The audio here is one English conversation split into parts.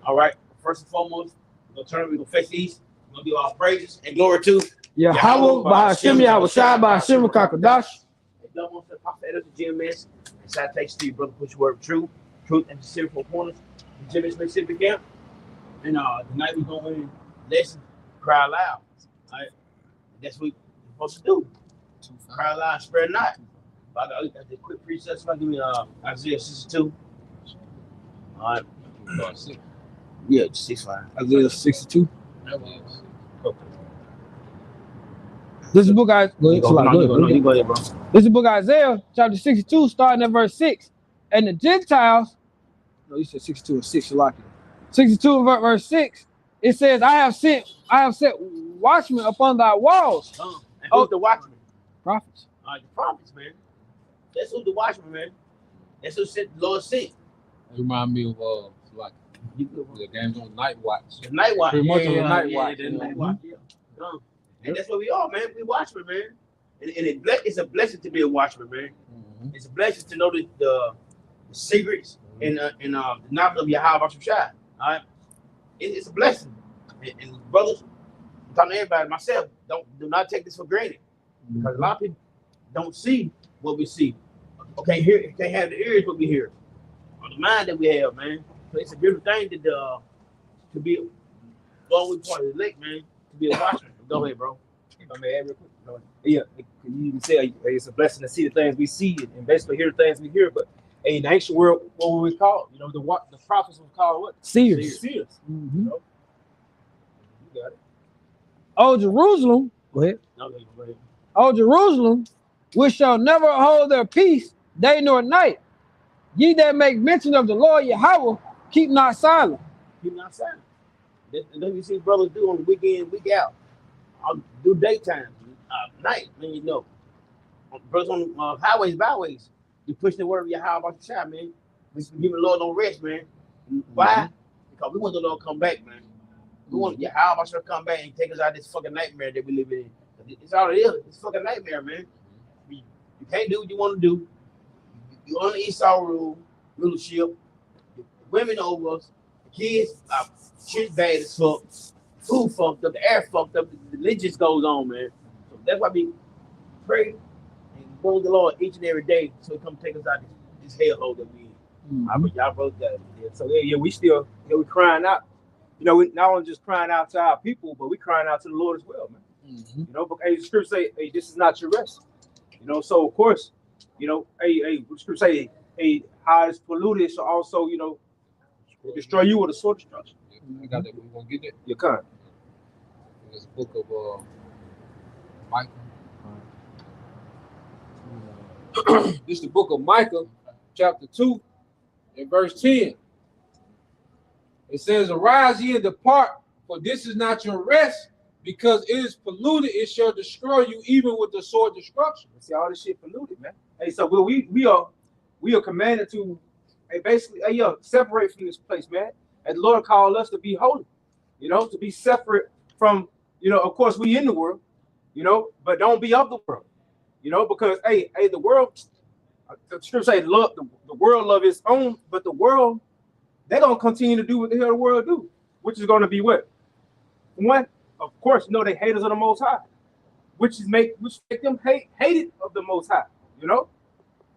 All right. First and foremost, we're gonna face the east. We're gonna give our praises and glory to Yahweh, Bahashim, Yahushua, Bahashim, Kakadash. Don't want to pop that as a gym miss. And salutations to you, brother. Put your word of truth and sincerity for corners. The gym is Mississippi camp. And tonight we're going to listen, cry loud. All right. That's what we're supposed to do. Cry loud, spread not. I got the quick precepts. Give me Isaiah 62. All right. Yeah, 6:5. Isaiah 62. This is the book I go ahead, bro. This is the book Isaiah, chapter 62, starting at verse 6. And the Gentiles, no, you said 62 and 6, you like it. 62 and verse 6, it says, I have set watchmen upon thy walls. And who's the watchman? Prophets. The prophets, man. That's who the watchman, man. That's who the Lord sent. It remind me of like the games on Night Watch. The Night Watch. Pretty much on the Night Watch. The Night Watch. Yeah. And that's what we are, man. We watchmen, man. And it's a blessing to be a watchman, man. It's a blessing to know the secrets and the knowledge of Yahweh Shai. All right, it's a blessing. And brothers, I'm talking to everybody, myself, do not take this for granted, because a lot of people don't see what we see. Okay, can't have the ears what we hear, or the mind that we have, man. So it's a beautiful thing to be long we part of the lake, man. To be a watchman. Go ahead, bro. I mean, real quick. Yeah, you even say it's a blessing to see the things we see and basically hear the things we hear. But in the ancient world, what were we called? You know, the prophets were called what? Seers. You know? You got it. Oh, Jerusalem. Go ahead. No, go ahead. Oh, Jerusalem, which shall never hold their peace day nor night. Ye that make mention of the Lord Yahweh, keep not silent. Keep not silent. That's what you see brothers do on the weekend, week out. I'll do daytime, night, man, you know. Brothers on highways, byways, you push the word of Yahweh about the child, man. We give the Lord no rest, man. Why? Because we want the Lord to come back, man. We want Yahweh to come back and take us out of this fucking nightmare that we live in. It's all it is. It's fucking nightmare, man. You can't do what you want to do. You on the Esau rulership. The women over us. The kids are shit bad as fuck. Food fucked up, the air fucked up, the religion goes on, man. So that's why we pray and go to the Lord each and every day so He come take us out of this hellhole that we in. Y'all brothers got it. Yeah, so we still, we crying out. You know, we not only just crying out to our people, but we crying out to the Lord as well, man. You know, but the scripture say, hey, this is not your rest. You know, so of course, you know, the scripture say, hey, how it's polluted, so also, you know, destroy you with a sword destruction. I got that. We're gonna get that. You can't. There's a book of Micah. This is the book of Micah, chapter 2, and verse 10. It says, arise ye and depart, for this is not your rest, because it is polluted, it shall destroy you even with the sword destruction. See, all this shit polluted, man. Hey, so we are commanded to basically separate from this place, man. And the Lord called us to be holy, you know, to be separate from, you know, of course we in the world, you know, but don't be of the world, you know, because the world, the scripture say the world love its own, but the world, they're gonna continue to do what the hell the world do, which is gonna be what? One, of course, you know, they haters of the Most High, which make them hated of the Most High, you know.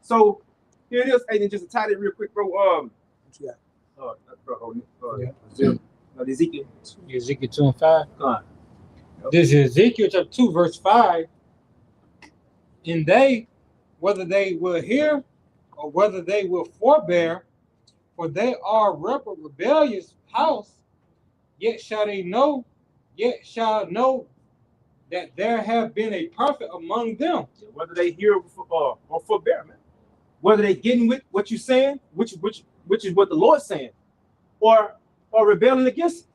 So here it is. Hey, then just to tie it real quick, bro. What you got? Ezekiel. Ezekiel 2 and 5. This is Ezekiel chapter 2, verse 5. And they, whether they will hear or whether they will forbear, for they are rebellious house, yet shall know that there have been a prophet among them. Whether they hear or forbear, man. Whether they getting with what you're saying, which is what the Lord's saying, or rebelling against it.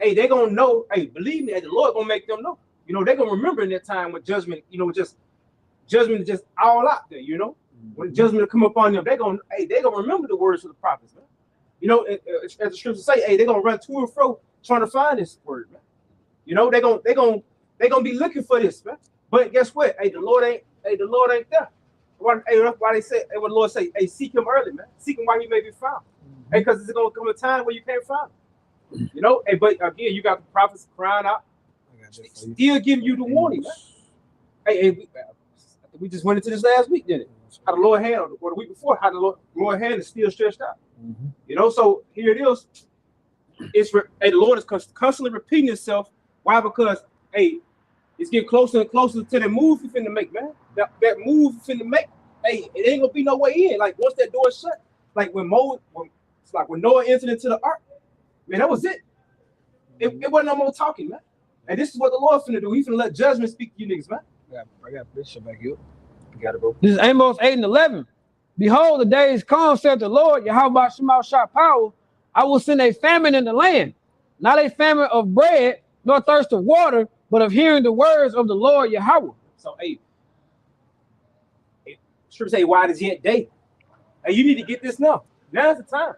Hey, they gonna know. Hey, believe me, the Lord gonna make them know. You know, they're gonna remember in that time when judgment, you know, judgment is just all out there. You know, when judgment will come upon them, they gonna remember the words of the prophets, man. You know, as the scriptures say, hey, they're gonna run to and fro trying to find this word, man. You know, they're gonna be looking for this, man. But guess what? Hey, the Lord ain't there. That's why they say, hey, what the Lord say, hey, seek him early, man. Seek him while he may be found. Hey, because it's gonna come a time where you can't find them. You know, hey, but again, you got the prophets crying out, still giving you the warning, man. Hey, we just went into this last week, didn't it? How the Lord hand, or the week before, how the Lord hand is still stretched out. You know, so here it is. The Lord is constantly repeating Himself. Why? Because it's getting closer and closer to the move you finna make, man. That move you finna make. Hey, it ain't gonna be no way in. Like once that door is shut, like when Noah entered into the ark, man, that was it. It wasn't no more talking, man. And this is what the Lord finna do. He finna let judgment speak to you niggas, man. I got this shit back here. You got it, bro. This is Amos 8:11. Behold, the days come, said the Lord, Yahweh Shema Shah power. I will send a famine in the land, not a famine of bread, nor thirst of water, but of hearing the words of the Lord Yahweh. So, scripture say, why is yet day? Hey, you need to get this now. Now's the time.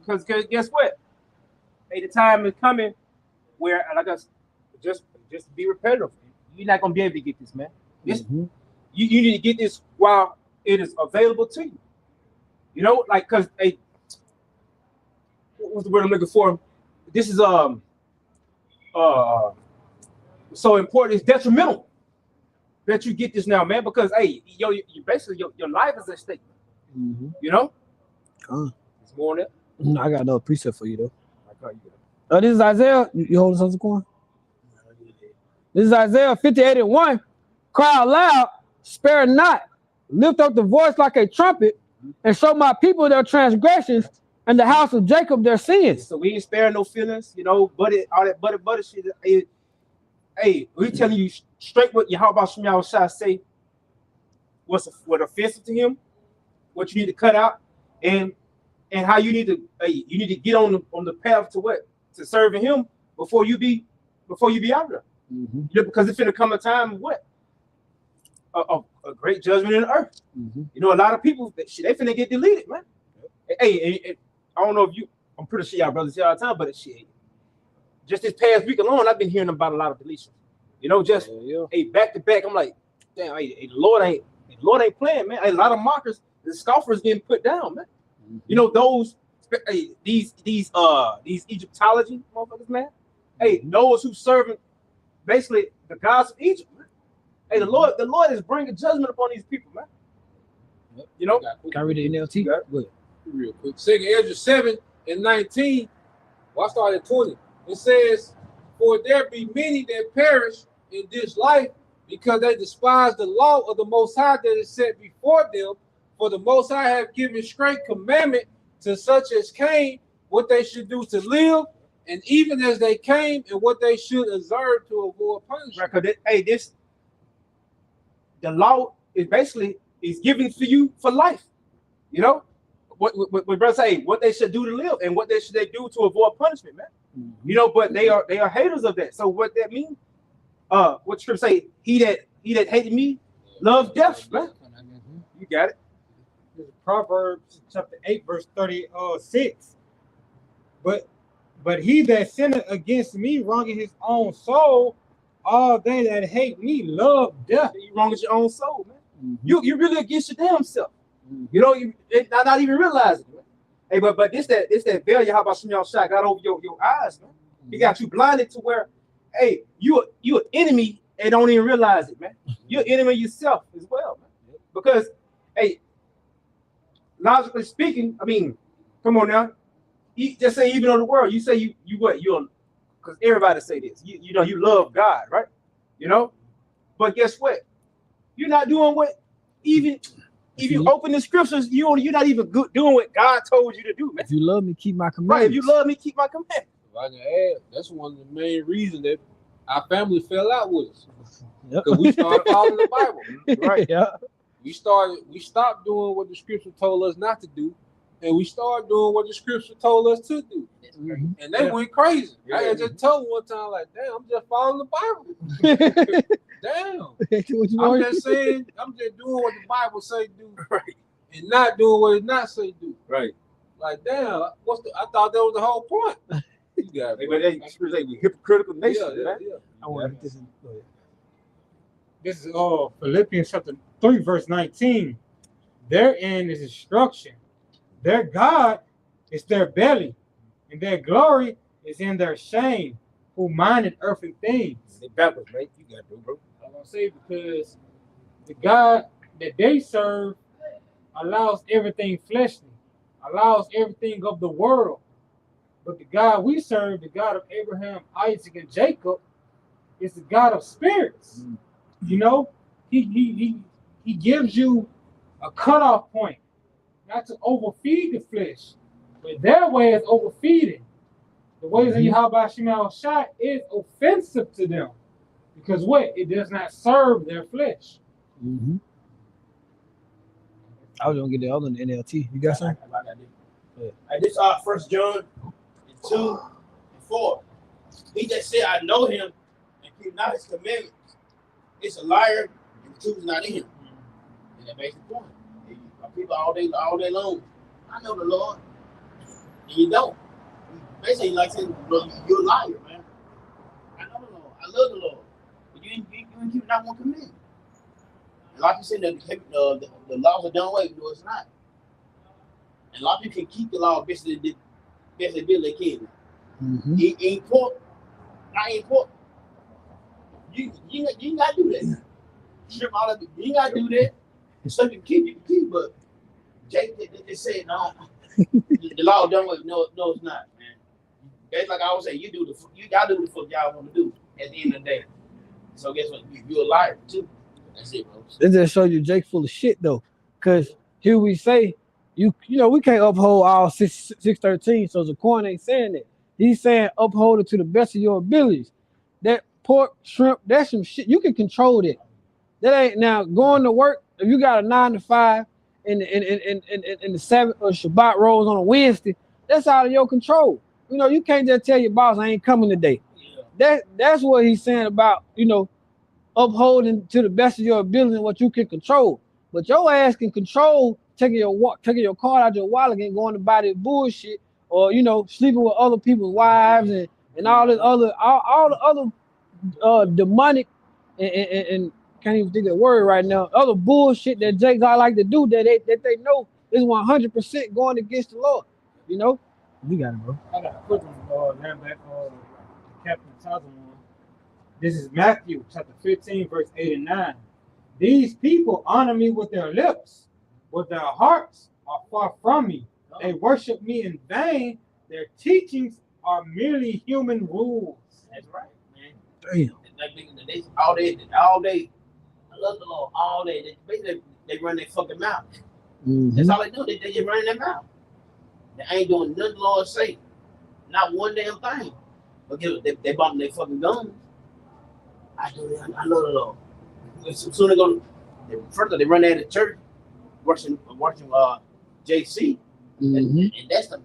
Because guess what? Hey, the time is coming where, like us, just be repetitive. You're not gonna be able to get this, man. This you need to get this while it is available to you. You know, like because what's the word I'm looking for? This is so important. It's detrimental that you get this now, man. Because you basically your life is at stake. You know. It's more than that. I got another precept for you though. This is Isaiah. You holding something, Quan? This is Isaiah 58:1. Cry out loud, spare not, lift up the voice like a trumpet, and show my people their transgressions and the house of Jacob their sins. So we ain't sparing no feelings, you know, all that butter shit. Hey, we telling you straight what Yahweh Shema Shah say. What offensive to him, what you need to cut out, and how you need to get on the path to what? To serving him before you be out there. You know, because it's finna come a time of what? A great judgment in the earth. You know, a lot of people they finna get deleted, man. Hey, I don't know if I'm pretty sure y'all brothers see all the time, but shit. Just this past week alone, I've been hearing about a lot of deletions. You know, just back to back. I'm like, damn, the Lord ain't playing, man. A lot of mockers, the scoffers getting put down, man. You know, these Egyptology motherfuckers, man. Hey, those who serving basically the gods of Egypt, man. Hey, the Lord is bringing judgment upon these people, man. You know, can I read the NLT? Good. Real quick. 2 Ezra 7:19. Well, I started at 20. It says, "For there be many that perish in this life, because they despise the law of the Most High that is set before them. For the Most High have given straight commandment to such as came, what they should do to live, and even as they came, and what they should observe to avoid punishment." Right, the law is basically given to you for life. You know, what brothers say, what they should do to live, and what they should do to avoid punishment, man. You know, but they are haters of that. So what that means? What scripture say? He that hated me, love death, man. You got it. Proverbs chapter 8, verse 36. But he that sinneth against me, wronging his own soul, all they that hate me love death. You wrong with your own soul, man. You really against your damn self. You know, you not even realizing it, man. Hey, but this that veil how about Shema Shah got over your eyes, man. He got you blinded to where, hey, you an enemy and don't even realize it, man. You're an enemy yourself as well, man. Because, hey, logically speaking, I mean, come on now. You just say even on the world, you say you because everybody say this. You know, you love God, right? You know, but guess what? You're not doing what even if you open the scriptures, you're not even doing what God told you to do, man. If you love me, keep my commandments. Right, if you love me, keep my commandments. If I can add, that's one of the main reasons that our family fell out with us. Because we started following the Bible. Right. Yeah. We stopped doing what the scripture told us not to do, and we started doing what the scripture told us to do. And they went crazy. I had just told them one time, like, damn, I'm just following the Bible. Damn. I'm just saying, I'm just doing what the Bible say do, right, and not doing what it not say do. Right. Like, damn, I thought that was the whole point. You got it. But they hypocritical nation, man. I want to This is Philippians chapter 3, verse 19. Therein is instruction. Their God It's their belly, and their glory is in their shame, who minded earthly things. They backwards, mate. You got to, bro. I'm gonna say because the God that they serve allows everything fleshly, allows everything of the world. But the God we serve, the God of Abraham, Isaac, and Jacob, is the God of spirits. You know, he gives you a cutoff point, not to overfeed the flesh. But their way is overfeeding. The ways of Yahweh Shema Shai is offensive to them. Because what? It does not serve their flesh. Mm-hmm. I was gonna get the other in the NLT. You got something? I got this. This 1 John 2:4. He that said, I know him and keep not his commandments, it's a liar and the truth is not in him. And that makes the point. People all day long, I know the Lord, and you don't. Basically, like saying, you're a liar, man. I know the Lord. I love the Lord. But you keep not one commandment. And like you said, the laws are done away. No, it's not. And a lot of people can keep the law best they can. Mm-hmm. Eat pork, not eat pork. You ain't got to do that. Shrimp all of it. You ain't got to do that. It's something you can keep, but they said, no, the law done away. No, it's not, man. That's like I always say, you gotta do the fuck y'all want to do at the end of the day. So guess what? You're a liar too. That's it, bro. It just show you Jake full of shit though, because here we say you know we can't uphold all 613. So Zaquan ain't saying that. He's saying uphold it to the best of your abilities. That pork, shrimp, that's some shit. You can control that. That ain't now going to work. If you got a 9 to 5 and the Sabbath or Shabbat rolls on a Wednesday, that's out of your control. You know, you can't just tell your boss I ain't coming today. Yeah. That's what he's saying about, you know, upholding to the best of your ability and what you can control. But your ass can control taking your card out your wallet and going to buy this bullshit, or you know, sleeping with other people's wives and all this other all the other demonic and can't even think of the word right now. Other bullshit that Jake I like to do that they know is 100% going against the Lord. You know, you got it, bro. I got a quick one. Now back Captain Tazan. This is Matthew chapter 15, verse 8 and 9. These people honor me with their lips, but their hearts are far from me. They worship me in vain. Their teachings are merely human rules. That's right, man. Damn. They all day. I love the Lord all day. They run their fucking mouth. Mm-hmm. That's all they do. They just run their mouth. They ain't doing nothing the Lord say. Not one damn thing. But they bumping their fucking guns. I love the Lord. Soon they run out of church, watching JC, and that's the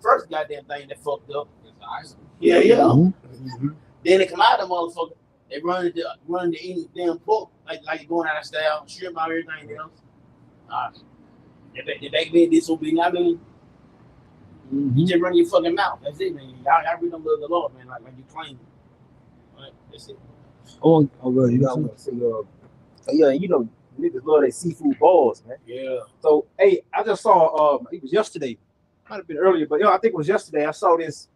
first goddamn thing that fucked up. Yeah. Mm-hmm. Then they come out of the motherfucker. They run to eating damn pork like going out of style, shrimp out everything else. If they been disobedient, I mean, you just run your fucking mouth. That's it, man. Y'all really don't love the Lord, man. Like you claim. Right? That's it. Oh, good. You got one. Yeah, you know, niggas love their seafood balls, man. Yeah. So, hey, I just saw, it was yesterday. Might have been earlier, but I think it was yesterday. I saw this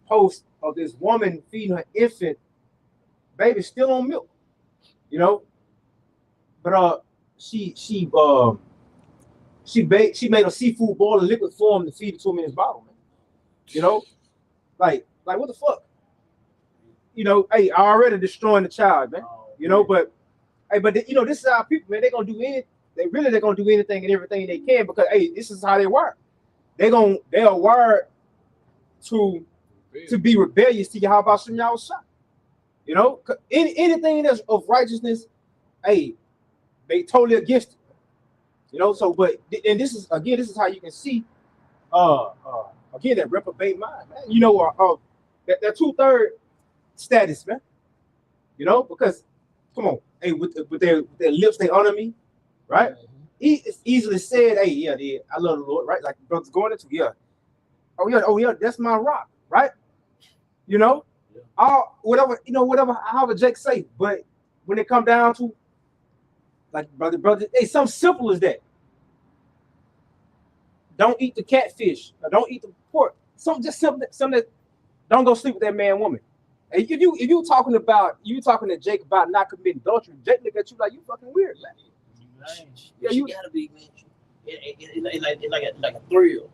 post of this woman feeding her infant baby still on milk, you know. But she made a seafood ball in liquid form to feed it to him in his bottle, man. You know, like what the fuck? You know, hey, already destroying the child, man. You know, but you know, this is how people, man. They're gonna do anything. They're gonna do anything and everything they can because hey, this is how they work. They are wired to be rebellious to Yahweh Shem Yahushua. You know, anything that's of righteousness, hey, they totally against it. You know, so this is how you can see again that reprobate mind, man. You know, that 2/3 status, man. You know, because come on, hey, with their lips they honor me, right? It's easily said, hey, yeah, I love the Lord, right? Like brothers going into, yeah. Oh yeah, that's my rock, right? You know, however Jake say, but when it come down to like brother, hey, something simple as that. don't eat the catfish, or don't eat the pork. Something that don't go sleep with that man woman. And if you talking to Jake about not committing adultery, Jake look at you like you fucking weird, man. Yeah, you gotta be, man. It's like a thrill.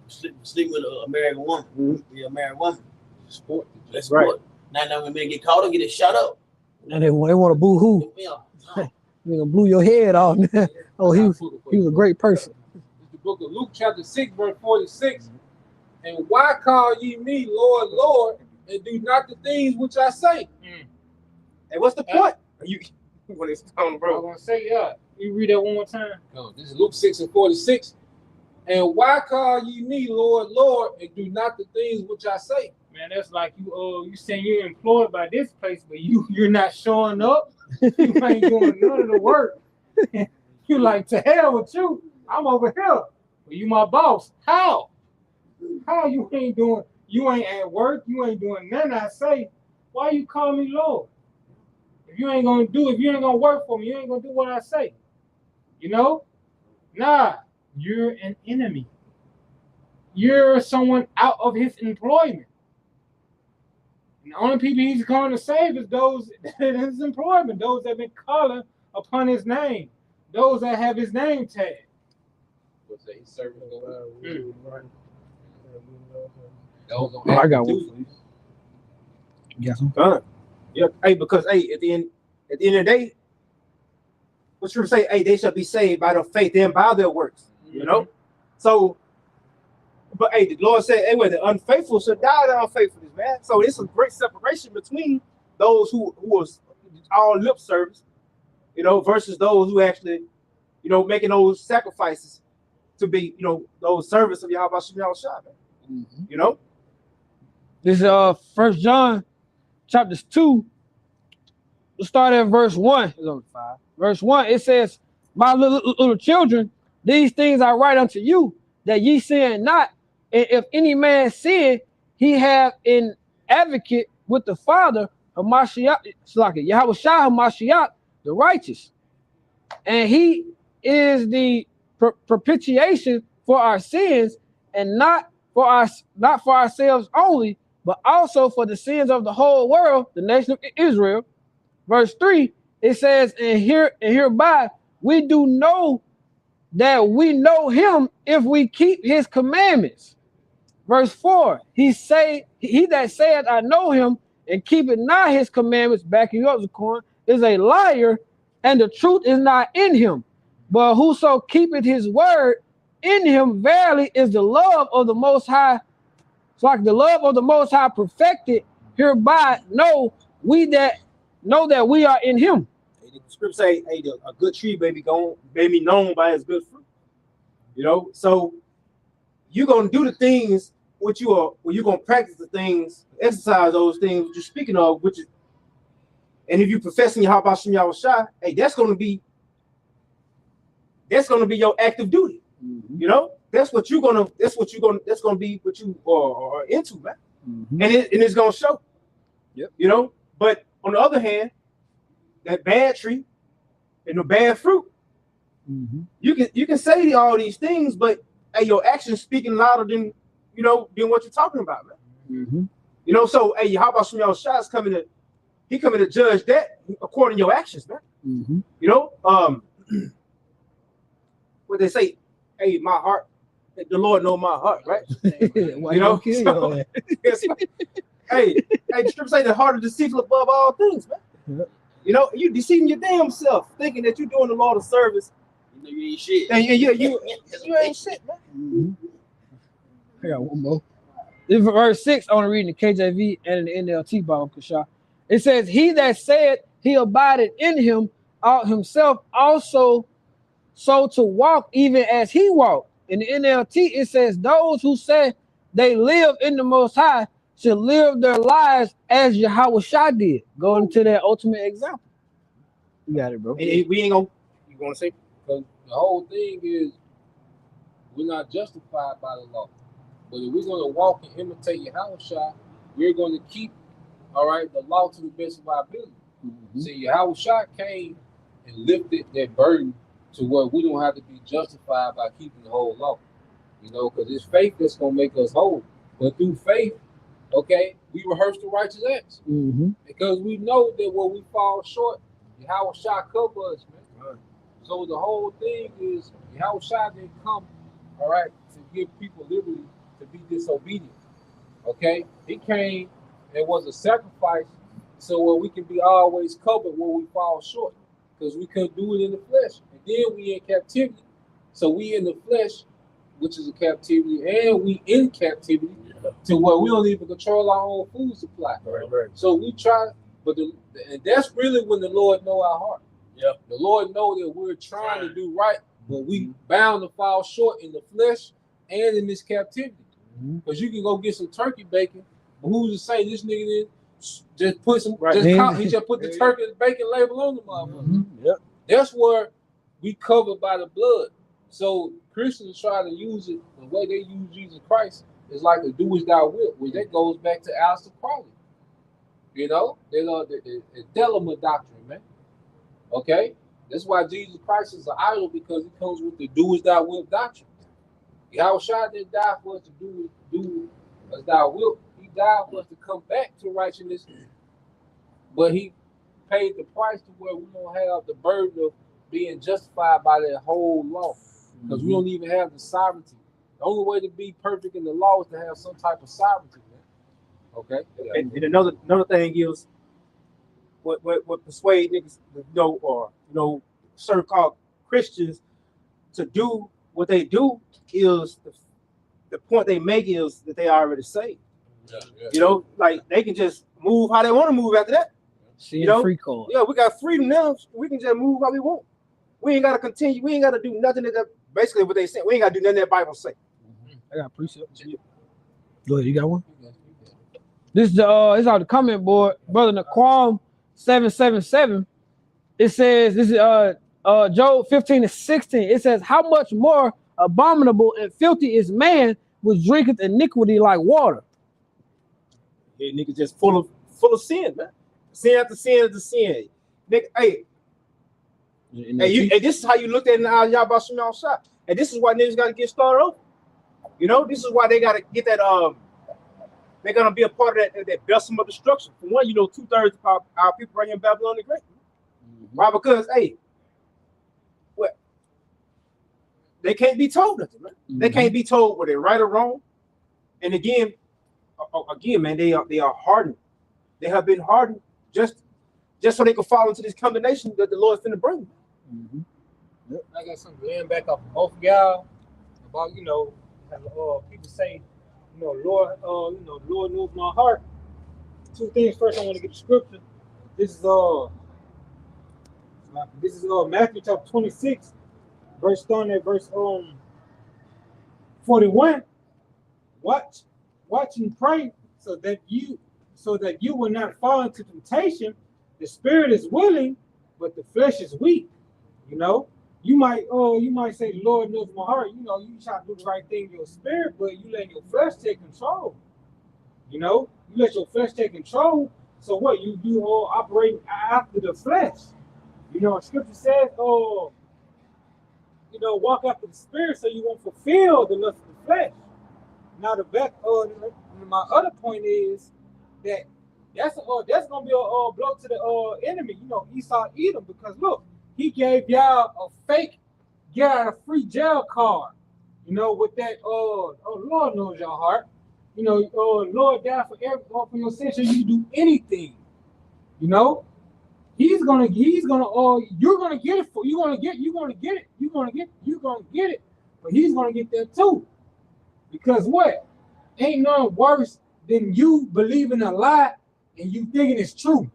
Sleep with an American woman. Mm-hmm. Be a married woman. Sport. That's right. sport. Now when men get caught up, get it shut up. And they want to boo hoo. Yeah. They gonna blew your head off. Oh, he was a great person. It's the book of Luke, chapter 6, verse 46. And why call ye me Lord, Lord, and do not the things which I say? And what's the point? You when it's on, I'm bro. gonna say, you read that one more time. No, this is Luke 6 and 46. And why call ye me Lord, Lord, and do not the things which I say? Man, that's like you saying you're employed by this place, but you're not showing up. You ain't doing none of the work. You like, to hell with you. I'm over here. Well, you my boss. How you ain't doing? You ain't at work. You ain't doing nothing I say. Why you call me Lord? If you ain't gonna work for me, you ain't gonna do what I say. You know? Nah, you're an enemy. You're someone out of his employment. And the only people he's going to save is those in his employment, those that have been calling upon his name, those that have his name tag. What's that? He's serving I got one for you. You got some? Yeah. Hey, because at the end of the day, what you say? Hey, they shall be saved by their faith and by their works. You know. So, but hey, the Lord said, "Hey, the unfaithful shall die the unfaithfulness, man." So it's a great separation between those who was all lip service, versus those who actually, making those sacrifices to be, those servants of Yahweh Shem Yahushua. This is 1 John chapter 2. We'll start at verse 1. It's only 5. Verse 1, it says, "My little children, these things I write unto you, that ye sin not. And if any man sin, he have an advocate with the Father, Hamashiach, Yahweh Shah Hamashiach, the righteous. And he is the propitiation for our sins, and not for ourselves only, but also for the sins of the whole world, the nation of Israel." Verse 3, it says, and hereby we do know that we know him if we keep his commandments. Verse 4, he that saith I know him and keepeth not his commandments, backing up the corn, is a liar, and the truth is not in him. But whoso keepeth his word, in him verily is the love of the Most High. It's like the love of the Most High perfected. Hereby know that we are in him. The scripture say, "Hey, a good tree may be known by its good fruit." So you're gonna do the things you're gonna practice the things, exercise those things you're speaking of, and if you professing Yahweh Shem Yahushua, hey, that's gonna be your active duty. That's gonna be what you are into, man. And it's gonna show. Yep. But on the other hand, that bad tree and the bad fruit, you can say all these things, but hey, your actions speaking louder than what you're talking about, man. So hey, how about some of y'all shots coming to judge that according to your actions, man. What they say, hey, my heart, the Lord know my heart, right? Hey, the scripture say the heart is deceitful above all things, man. You deceiving your damn self, thinking that you're doing the Lord a service. You ain't shit. And you ain't shit, man. I got one more. This is verse 6. I want to read in the KJV and in the NLT Bible, Kasha. It says, "He that said he abided in him, ought himself also so to walk, even as he walked." In the NLT, it says, "Those who say they live in the Most High should live their lives as Yahweh Shah did." Going to that ultimate example. You got it, bro. Hey, we ain't gonna. You gonna say? Because the whole thing is we're not justified by the law. But if we're going to walk and imitate Yahushua, we're going to keep, the law to the best of our ability. See, Yahushua came and lifted that burden to where we don't have to be justified by keeping the whole law. You know, because it's faith that's gonna make us whole. But through faith, okay, we rehearse the righteous acts because we know that when we fall short, Yahweh shall cover us, man. Right. So the whole thing is Yahweh shall didn't come, all right, to give people liberty to be disobedient. Okay, he came and was a sacrifice, so where we can be always covered when we fall short, because we couldn't do it in the flesh, and then we in captivity. So we in the flesh, which is a captivity, and we in captivity to where we don't even control our own food supply. Right. So we try, but and that's really when the Lord know our heart. Yeah. The Lord know that we're trying to do right, but we bound to fall short in the flesh and in this captivity. Because you can go get some turkey bacon, but who's to say this nigga didn't just put some, he just put the turkey and bacon label on the motherfucker. Yep. That's where we covered by the blood. So Christians try to use it the way they use Jesus Christ is like a do as thou wilt, which that goes back to Aleister Crowley. You know, the Delama doctrine, man. Okay, that's why Jesus Christ is an idol, because he comes with the do as thou wilt doctrine. Yahweh Shai didn't die for us to do as thou wilt. He died for us to come back to righteousness, but he paid the price to where we don't have the burden of being justified by that whole law, because we don't even have the sovereignty. The only way to be perfect in the law is to have some type of sovereignty, man. Okay. Yeah. And another thing is what persuade niggas, or certain called Christians to do what they do is the point they make is that they already saved. Yeah. Like they can just move how they want to move after that. Free card. Yeah, we got freedom now. We can just move how we want. We ain't gotta continue. We ain't gotta do nothing that basically what they say. We ain't gotta do nothing that Bible say. I got precepts. Go ahead, you got one? This is it's on the comment board, brother Naquam 777. It says this is Job 15:16. It says, how much more abominable and filthy is man which drinketh iniquity like water. Yeah, niggas just full of sin, man. Sin after sin after sin. Nigga, hey, this is how you looked at it in the eyes of Yahweh Shem Shah. And this is why niggas got to get started over. This is why they got to get that. They're gonna be a part of that vessel of destruction. For one, 2/3 of our people right here in Babylon the Great. Why? Because what? They can't be told nothing, man. They can't be told whether they're right or wrong. And again, man, they are hardened. They have been hardened just so they can fall into this condemnation that the Lord is finna bring them. I got something laying back off of both of y'all about, how people say, Lord, Lord knows my heart. Two things. First, I want to get the scripture. This is Matthew chapter 26, starting at verse 41. Watch and pray so that you will not fall into temptation. The spirit is willing, but the flesh is weak. You might say, the Lord knows my heart. You try to do the right thing in your spirit, but you let your flesh take control. You let your flesh take control. So what? You all operate after the flesh. Scripture says, walk after the spirit so you won't fulfill the lust of the flesh. Now my other point is that's gonna be a blow to the enemy. Esau Edom, because look, he gave y'all a free jail card. With that Lord knows your heart. Lord died for everyone for your sins, so you can do anything. He's gonna you're gonna get it you're gonna get it, but he's gonna get that too. Because what? Ain't nothing worse than you believing a lie and you thinking it's true.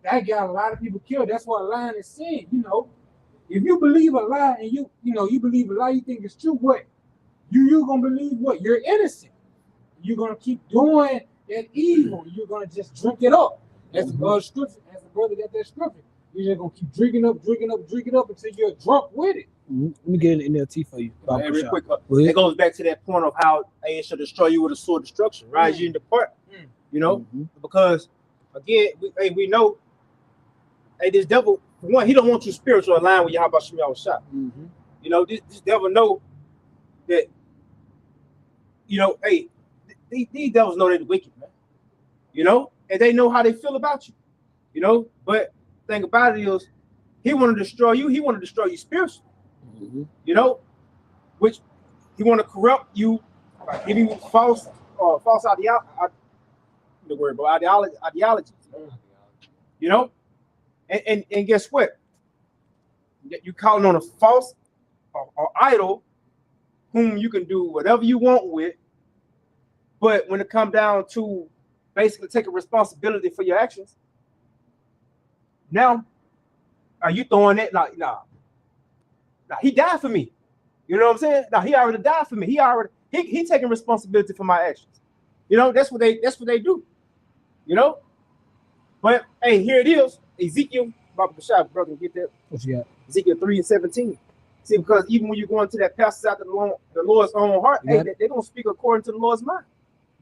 That got a lot of people killed. That's why lying is sin. If you believe a lie and you believe a lie, you think it's true, what? You're gonna believe what? You're innocent. You're gonna keep doing that evil. You're gonna just drink it up. As the scripture, as the brother got that scripture. You're just gonna keep drinking up until you're drunk with it. Let me get an NLT for you. Hey, real quick, it goes back to that point of how it shall destroy you with a sword of destruction, rise you in the part. Because again, we know, this devil, for one, he don't want you spiritual aligned with Yahweh Shem Shah. This devil know that, you know, hey, these devils know they're wicked, man. You know, and they know how they feel about you. You know, but the thing about it is, he want to destroy you. He want to destroy you spiritually. Mm-hmm. You know, which he want to corrupt you by giving you false ideology. You know, and guess what? You calling on a false or idol whom you can do whatever you want with, but when it comes down to basically taking responsibility for your actions, now are you throwing it like, nah, he died for me. You know what I'm saying? Now he already died for me. He taking responsibility for my actions. You know, that's what they do. You know, but hey, here it is. Ezekiel, brother, get that. What you got? Ezekiel 3:17. See, because even when you go into that passage after the Lord's own heart, hey, they're gonna speak according to the Lord's mind.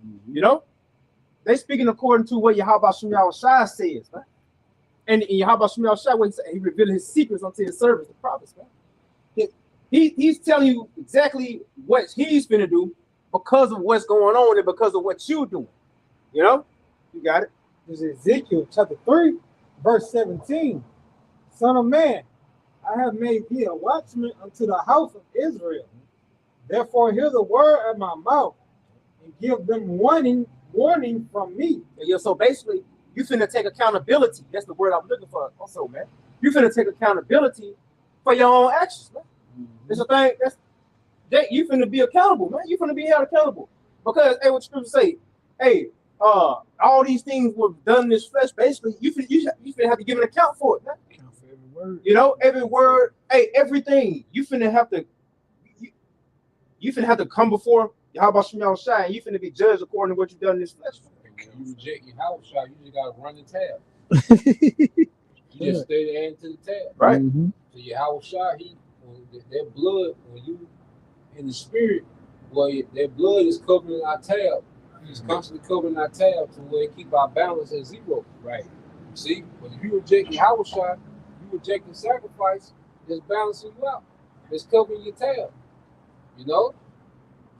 Mm-hmm. You know, they speaking according to what Yahweh Shem Shai says, man. And in Yahweh Shem Shai, when he revealed his secrets unto his servants, the prophets, man. He's telling you exactly what he's gonna do because of what's going on and because of what you're doing. You know, you got it. This is Ezekiel chapter 3, verse 17. Son of man, I have made thee a watchman unto the house of Israel. Therefore hear the word of my mouth and give them warning from me. Yeah, so basically, you finna take accountability. That's the word I'm looking for also, man. You finna take accountability for your own actions, man. Mm-hmm. It's a thing you finna be accountable, man. You finna be held accountable. Because, hey, what scripture say, hey, all these things were done in this flesh, basically, you finna have to give an account for it, man. Account for every word. You know, every word, hey, everything. You finna have to come before Yahweh Shem Shai, and you finna be judged according to what you've done in this flesh. You reject your house shot, you just gotta run the tab. You just stay there into the tab. Right. Mm-hmm. So your house shot, that blood, when you in the spirit, well, that blood is covering our tab. It's constantly covering our tab to where it keep our balance at zero. Right. See, but if you reject your house shot, you reject the sacrifice, it's balancing you out. It's covering your tab. You know?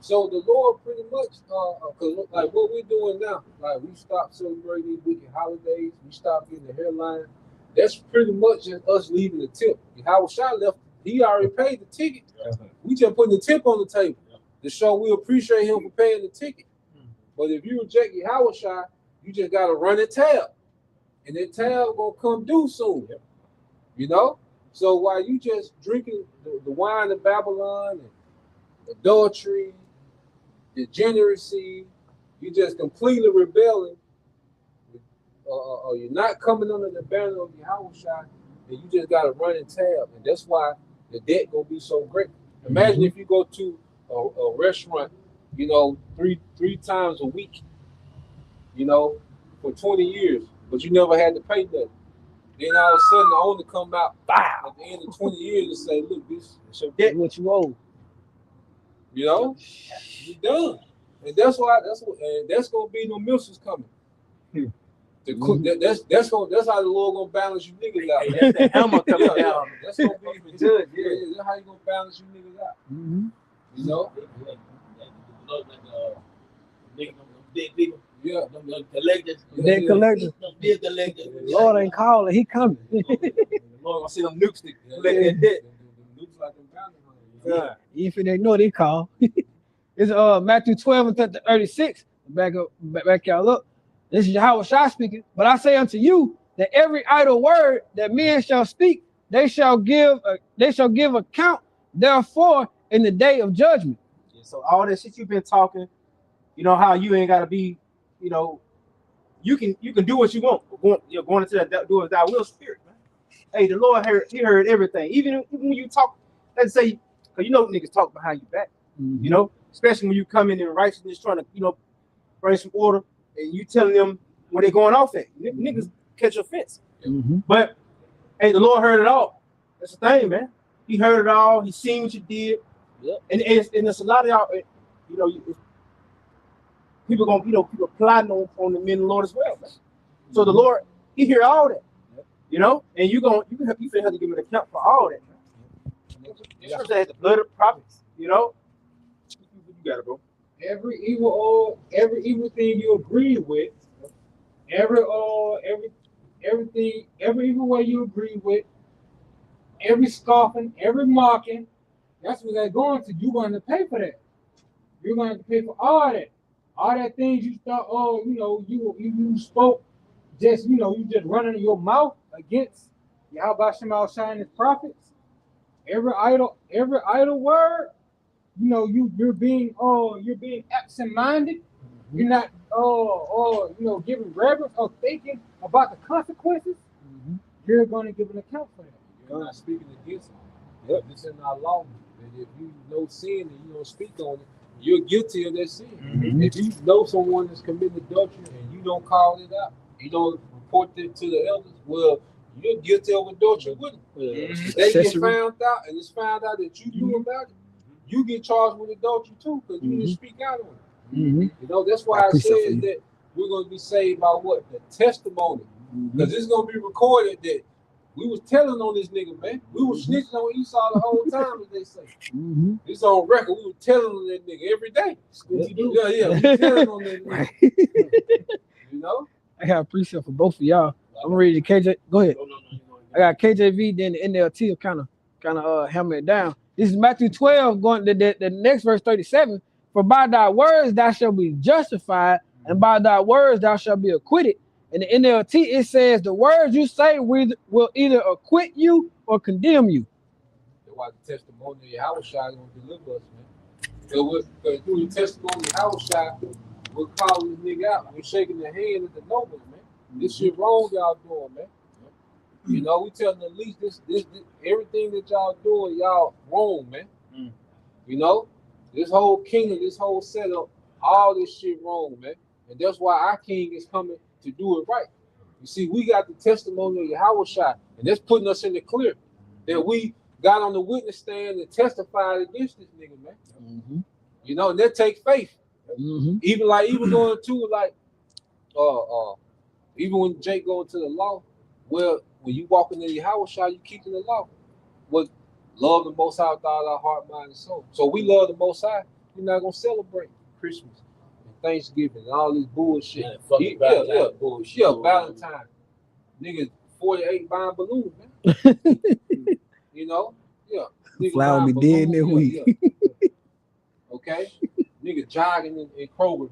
So the Lord pretty much, cause like what we're doing now, like we stopped celebrating these wicked holidays, we stopped getting the hairline. That's pretty much just us leaving the tip. Howard Shai left, he already paid the ticket. We just putting the tip on the table to show we appreciate him for paying the ticket. But if you reject your Howard Shai, you just gotta run a tab. And that tab gonna come due soon. You know? So while you just drinking the wine of Babylon and adultery, degeneracy, you just completely rebelling. You're not coming under the banner of Yahweh Shai, and you just got to run and tab, and that's why the debt gonna be so great. Imagine if you go to a restaurant, you know, three times a week, you know, for 20 years, but you never had to pay nothing. Then all of a sudden, the owner come out at the end of 20 years and say, "Look, this is your debt. What you owe." You know, you done, and that's gonna be no missiles coming. That's how the Lord gonna balance you niggas out. That's the hammer coming down. That's gonna be the judge. Yeah, that's how you gonna balance you niggas out. Mm-hmm. You know, big people. Yeah, them collectors. Debt collectors. Them big collectors. Lord ain't calling, he coming. The Lord gonna see them nukes to collect that debt. Looks like them bounty hunters. Yeah. You finna ignore they call. It's Matthew 12 and 36. Back y'all up. This is Yahweh Shai speaking. But I say unto you that every idle word that men shall speak, they shall give account therefore in the day of judgment. Yeah, so all that shit you've been talking, you know how you ain't gotta be, you know, you can do what you want. You're going into that do as thou will spirit, man. Hey, the Lord heard everything. Even when you talk, let's say, because you know niggas talk behind your back, you know, especially when you come in righteousness trying to, you know, bring some order. And you telling them where they going off at. Niggas catch offense. Mm-hmm. But hey, the Lord heard it all. That's the thing, man. He heard it all. He seen what you did. Yep. And there's a lot of y'all, you know, people plotting on the men of the Lord as well, man. So the Lord, he hear all that. You know, and you finna have to give an account for all that, man. The scripture has the blood of prophets, you know. got it, bro. Every evil thing you agree with, every evil way you agree with, every scoffing, every mocking, that's what they're going to. You're going to pay for that. You're going to have to pay for all that. All that things you thought, you spoke, just, you just running your mouth against Yahweh Shema Shine his prophets. Every idle word, you're being absent-minded. Mm-hmm. You're not giving reverence or thinking about the consequences. Mm-hmm. You're going to give an account for that. You're not speaking against it. Yep. It's in our law. And if you know sin and you don't speak on it, you're guilty of that sin. Mm-hmm. If you know someone that's committed adultery and you don't call it out, you don't report it to the elders, well, you're guilty of adultery with them. Mm-hmm. They get found out, and it's found out that you knew about it, you get charged with adultery too, because you didn't speak out on it. Mm-hmm. That's why I said that we're going to be saved by what? The testimony. Because it's going to be recorded that we was telling on this nigga, man. We was snitching on Esau the whole time, as they say. It's on record. We were telling on that nigga every day. Yeah. We were telling on that nigga. I got a precept for both of y'all. I'm ready to KJ. Go ahead. I got KJV, then the NLT will kind of hammer it down. This is Matthew 12, going to the next verse 37. For by thy words thou shalt be justified, and by thy words thou shalt be acquitted. In the NLT, it says the words you say will either acquit you or condemn you. That's why the testimony of Yahweh Shai is going to deliver us, man. Because through the testimony of Yahweh Shai, we're calling this nigga out. We're shaking the hand of the nobles, man. This shit wrong y'all doing, man. We telling the least this everything that y'all doing, y'all wrong, man. This whole kingdom, this whole setup, all this shit wrong, man. And that's why our king is coming to do it right. You see, we got the testimony of Yahweh Shai, and that's putting us in the clear that we got on the witness stand and testified against this nigga, man. And that takes faith. Even going to even when Jake going to the law, well, when you walking in Yahweh Shai, you keeping the law. What love the Most High with all our heart, mind, and soul. So we love the Most High. We're not gonna celebrate Christmas and Thanksgiving and all this bullshit. Bullshit. Valentine. Niggas 48 buying balloons, man. Flower be dead in that week. Okay? Nigga jogging in Kroger,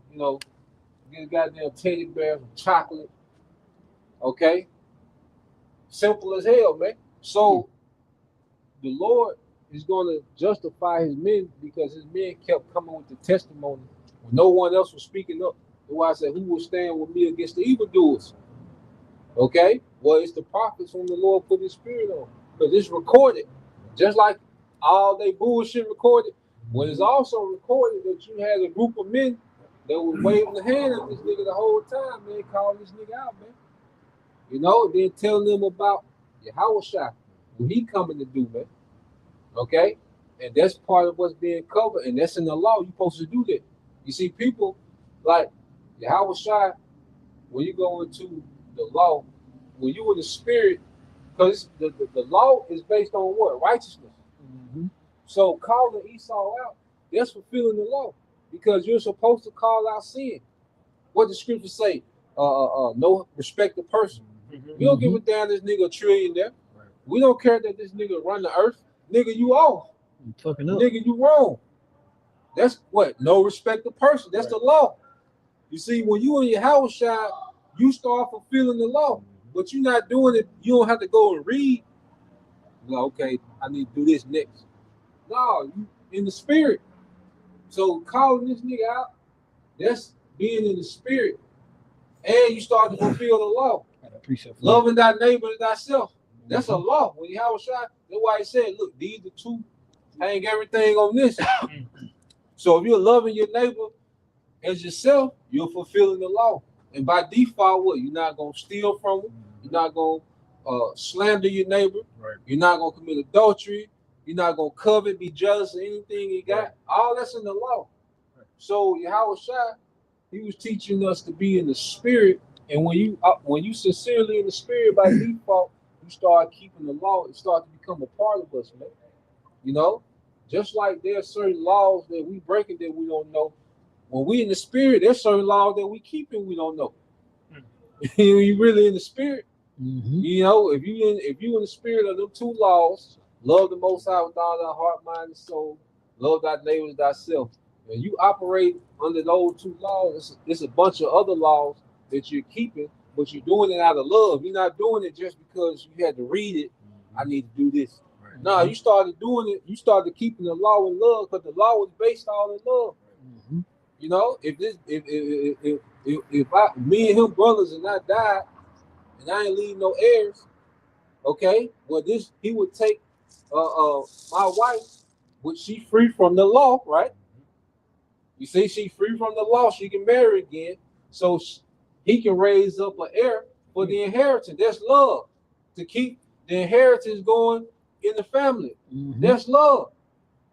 get a goddamn teddy bear, some chocolate. Okay? Simple as hell, man. So the Lord is going to justify his men because his men kept coming with the testimony when no one else was speaking up. That's why I said, who will stand with me against the evildoers? Okay? Well, it's the prophets whom the Lord put his spirit on. Because it's recorded. Just like all they bullshit recorded. Well, it's also recorded that you had a group of men that was waving the hand at this nigga the whole time, man, calling this nigga out, man. Then telling them about Yahweh Shai, what he coming to do, man. Okay? And that's part of what's being covered, and that's in the law. You're supposed to do that. You see, people like Yahweh Shai, when you go into the law, when you in the spirit, because the law is based on what? Righteousness. So calling Esau out, that's fulfilling the law. Because you're supposed to call out sin. What the scriptures say, no respect of person. We don't give a damn this nigga a trillionaire. Right. We don't care that this nigga run the earth. Nigga, you off. You fucking up. Nigga, you wrong. That's what? No respect of person. That's the law. You see, when you in your house shop, you start fulfilling the law. But you're not doing it. You don't have to go and read. Like, okay, I need to do this next. No, you in the spirit. So calling this nigga out, that's being in the spirit. And you start to fulfill the law. Loving thy neighbor as thyself. That's a law. When you have a shot, that's why he said, look, these are two. Hang everything on this. So if you're loving your neighbor as yourself, you're fulfilling the law. And by default, what? You're not going to steal from them. You're not going to slander your neighbor. Right. You're not going to commit adultery. You're not going to covet, be jealous of anything you got. Right. All that's in the law. Right. So Yahweh Shai, he was teaching us to be in the spirit. And when you sincerely in the spirit by default, you start keeping the law. It starts to become a part of us, man. Just like there's certain laws that we breaking that we don't know. When we in the spirit, there's certain laws that we keeping we don't know. You really in the spirit. You know, if you in the spirit of them two laws, love the Most High with all thy heart, mind, and soul, love thy neighbor as thyself. When you operate under those two laws, it's a bunch of other laws that you're keeping, but you're doing it out of love. You're not doing it just because you had to read it. I need to do this. Right. No, you started doing it. You started keeping the law in love because the law was based all in love. You know, if me and him brothers and I died and I ain't leave no heirs, okay, well he would take my wife, which she free from the law, right? You see, she free from the law, she can marry again, so he can raise up an heir for the inheritance. That's love, to keep the inheritance going in the family. That's love.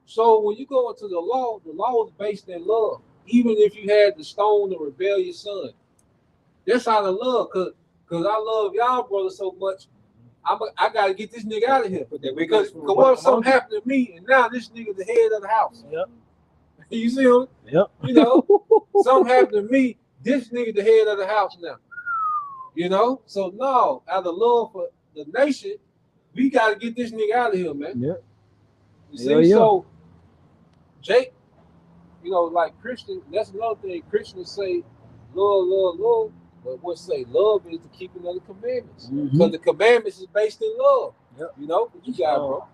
So when you go into the law is based in love. Even if you had to stone the rebellious son, that's out of love, cause I love y'all brothers so much. I gotta get this nigga out of here because what if something happened to me and now this nigga the head of the house? Yep. You see him? Yep. You know, something happened to me. This nigga the head of the house now. You know, so no, out of love for the nation, we gotta get this nigga out of here, man. Yep. You see, so Jake. You know, like Christian, that's another thing. Christians say, love, love, love. But what say love is the keeping of the commandments. Because the commandments is based in love. Yep. You know, what you got, bro?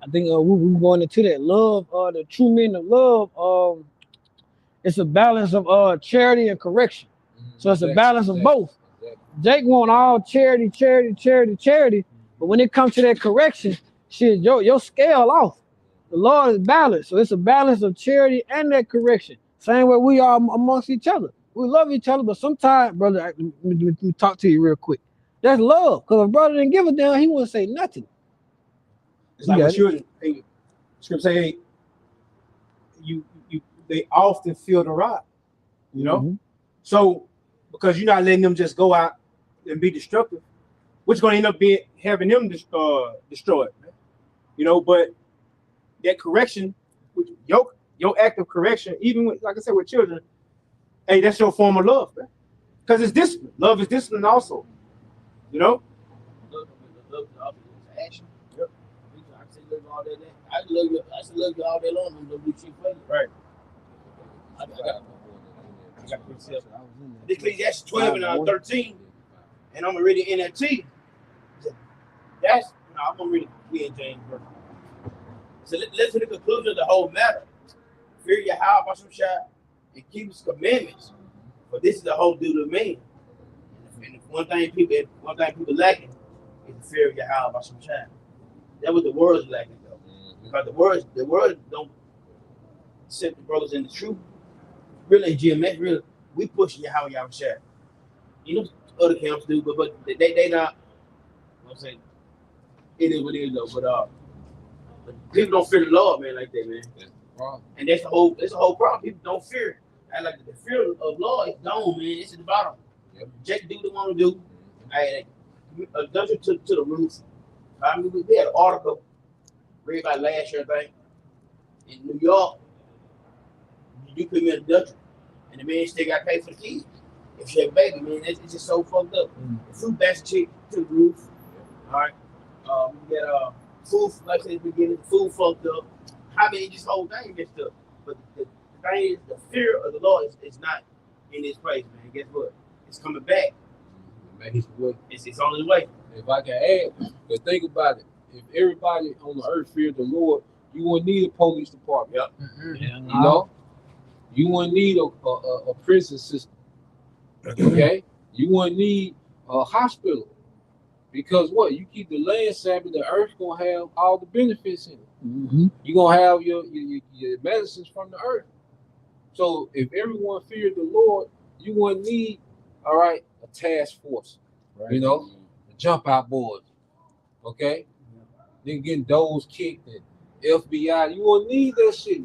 I think we're going into that love, the true meaning of love. It's a balance of charity and correction. So it's a balance of both. Jake want all charity, but when it comes to that correction, shit, your scale off. The Lord is balanced, so it's a balance of charity and that correction. Same way we are amongst each other. We love each other, but sometimes, brother, let me talk to you real quick. That's love, because if brother didn't give a damn, he wouldn't say nothing. It's like with children. Hey, scripture say, hey, they often feel the rod, you know. So because you're not letting them just go out and be destructive, which is going to end up having them destroyed, you know. But that correction, your act of correction, even with, like I said, with children, hey, that's your form of love, man. Because it's discipline. Love is discipline also, you know. Love is also action. Yep. I say love all day. I love you all day long. I'm gonna do shit for you. Right. I got Ecclesiastes 12 and 13, and I'm gonna read it in NLT. I'm gonna read it in James verse. So let's to the conclusion of the whole matter. Fear Yahweh Basham and keep his commandments. For this is the whole duty of man. And one thing people lacking is the fear of Yahweh Basham. That was the words lacking though. Because the words don't set the brothers in the truth. Really, GMS, really, we push Yahweh Yahweh. You know, other camps do, but they not. I'm saying it is what it is though. But people don't fear the Lord, man, like that, man. Wow. And that's the whole problem. People don't fear. And like the fear of Lord is gone, man. It's at the bottom. Yep. Just do what they want to do. A dungeon to the roof. I mean, we had an article read by last year, I think, in New York. You put me in a dungeon, and the man still got paid for the kids. If she had a baby, man, it's just so fucked up. The food basket to the roof. All right. We got food, like I said at the beginning, food fucked up. I mean, this whole thing messed up. But the thing is, the fear of the Lord is not in this place, man. Guess what? It's coming back. It's on its way. If I can add, but think about it. If everybody on the earth feared the Lord, you wouldn't need a police department. Yep. You know? You wouldn't need a prison system. Okay? You wouldn't need a hospital. Because what? You keep the land Sabbath, the earth gonna have all the benefits in it. You're gonna have your medicines from the earth. So if everyone feared the Lord, you wouldn't need, all right, a task force. Right. You know, jump out boards. Okay? Then getting doors kicked and FBI. You won't need that shit.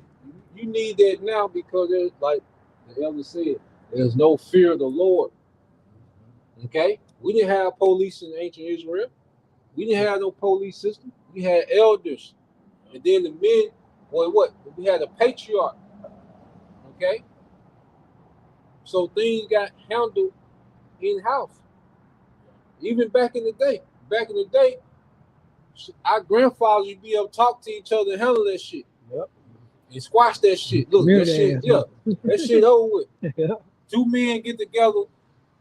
You need that now because there's, like the elder said, there's no fear of the Lord. Okay? We didn't have police in ancient Israel. We didn't have no police system. We had elders And then the men, boy, what? We had a patriarch. Okay? So things got handled in-house. Even back in the day. Back in the day, our grandfathers would be able to talk to each other and handle that shit. Yep. And squash that shit. Look, that shit, yeah. That shit over with. Yeah. Two men get together,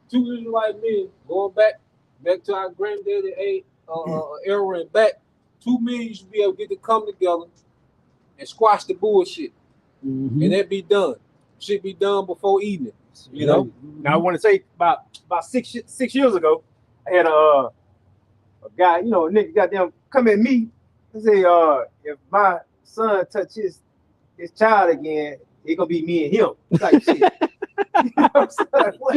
two Israelite men, going back to our granddaddy era and back. Two men used to be able to get to come together and squash the bullshit. Mm-hmm. And that be done. Shit be done before evening. You know? Now I want to say about 6 years ago, I had a guy, a nigga goddamn come at me and say, if my son touch his child again, it gonna be me and him type shit. You know what I'm saying? What?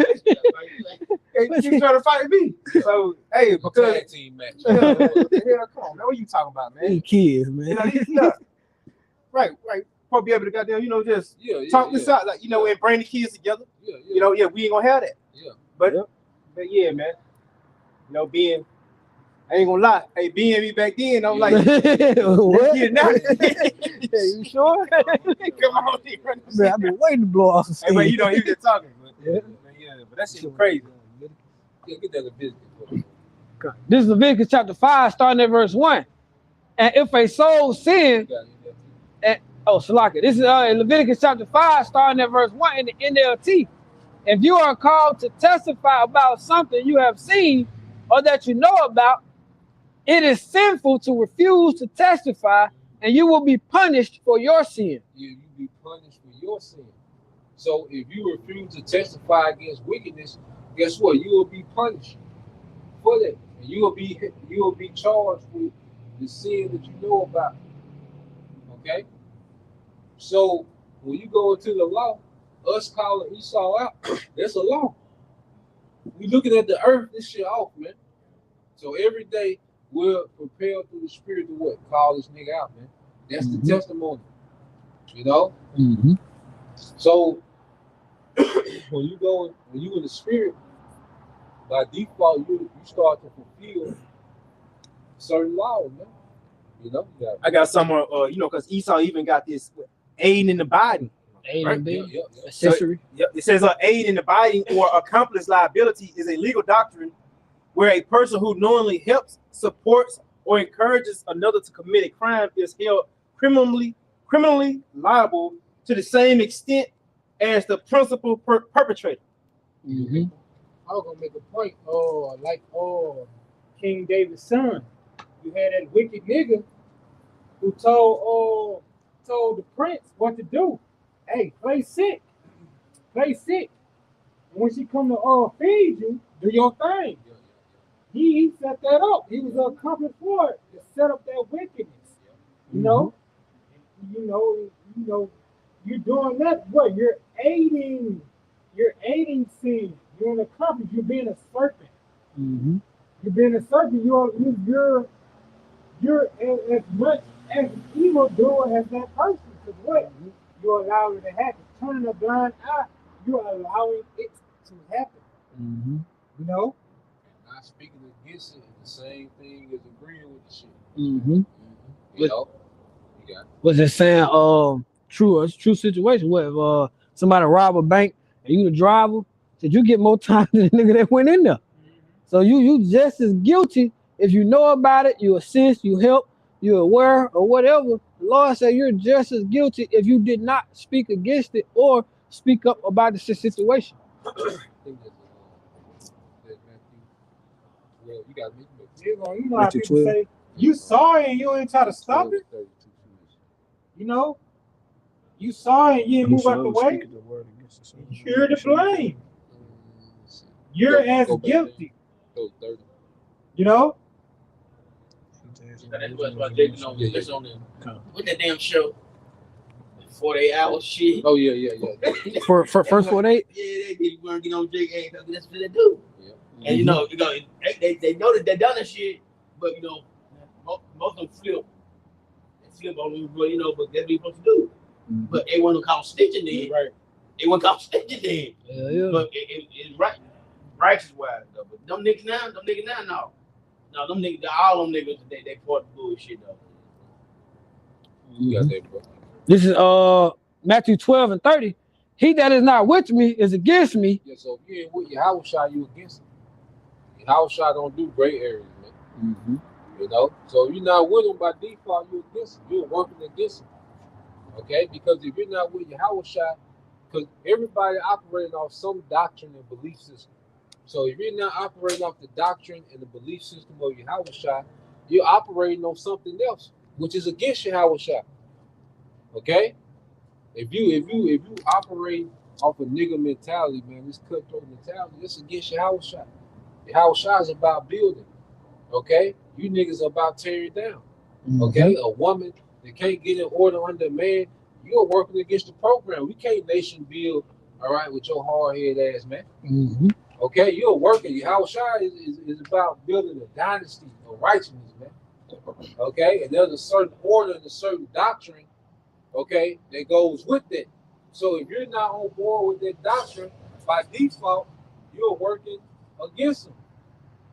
He trying to fight me. So hey, because tag team match. Yeah, what the hell, come on, man. What you talking about, man? These kids, man. Right. Probably be able to goddamn, just talk this out, like and bring the kids together. We ain't gonna have that. Yeah. But yeah, man. I ain't gonna lie. Hey, being me back then, I'm like, what? let's get it now. You sure? Come on, Man, I've been waiting to blow off some steam. Hey, but he was just talking. But, Yeah. But that shit crazy. Yeah, get that Leviticus. This is Leviticus chapter 5, starting at verse 1. And if a soul sin, Salaka. This is in Leviticus chapter 5, starting at verse 1 in the NLT. If you are called to testify about something you have seen or that you know about, it is sinful to refuse to testify, and you will be punished for your sin. You be punished for your sin. So if you refuse to testify against wickedness, guess what? You will be punished for that. And you will be charged with the sin that you know about. Okay? So when you go into the law, us calling Esau out, that's a law. We looking at the earth, this shit off, man. So every day we're propelled through the spirit to what? Call this nigga out, man. That's the testimony. Mm-hmm. So when you in the spirit, by default you start to fulfill certain laws, man. I got somewhere, because Esau even got this aid in the body. Accessory. So, it says aid in the body or accomplice liability is a legal doctrine where a person who knowingly helps, supports, or encourages another to commit a crime is held criminally liable to the same extent as the principal perpetrator. Mm-hmm. I was gonna make a point. King David's son. You had that wicked nigga who told the prince what to do. Hey, play sick. And when she come to feed you, do your thing. He set that up. He was accomplished for it to set up that wickedness. You know, you're doing that. What? You're aiding sin. You're an accomplice. You're being a serpent. Mm-hmm. You're being a serpent. You're as much as evil doer as that person. Because what? You allow it to happen. Turning a blind eye, you're allowing it to happen. Mm-hmm. Not speaking against it, the same thing as agreeing with the shit. Mm-hmm. You got it. Was it saying true situation? What if somebody rob a bank and you the driver? Said you get more time than the nigga that went in there. So you just as guilty if you know about it, you assist, you help, you're aware or whatever. The Lord said you're just as guilty if you did not speak against it or speak up about the situation. I think that's Matthew. Well, you got me. You know how people say, you saw it and you ain't try to stop it. You saw it and you didn't move out the way. You're to blame. You're as guilty. That's why Jacob it's on with that damn show. 48 hours shit. Oh yeah. For first 48? Yeah, they want to get on Jake. Hey, that's what they do. Yeah. And they know that they done that shit, but most of them flip. They flip on them, but but that's what you're supposed to do. Mm-hmm. But they want to call snitching then. Right. They want to call snitching then. Yeah. But it's right. Righteous wise though. But them niggas now, no. No, them niggas, all them niggas, they part the bullshit though. You got that, bro. This is Matthew 12 and 30. He that is not with me is against me. Yeah, so if you ain't with your house shot, you against him. Your house shot don't do gray areas, man. Mm-hmm. You know? So if you're not with him by default, you're against him. You're working against him. Okay? Because if you're not with your house shot, because everybody operating off some doctrine and belief system. So if you're not operating off the doctrine and the belief system of your house shot, you're operating on something else, which is against your house shot. Okay? If you operate off a nigga mentality, man, this cutthroat mentality, this against your house shot. Your house shot is about building. Okay? You niggas are about tearing down. Okay? A woman that can't get in order under a man, you're working against the program. We can't nation build, all right, with your hard head ass, man. Mm-hmm. Okay? You're working. Your house shot is about building a dynasty of righteousness, man. Okay? And there's a certain order and a certain doctrine, okay, that goes with it. So if you're not on board with that doctrine, by default, you're working against them.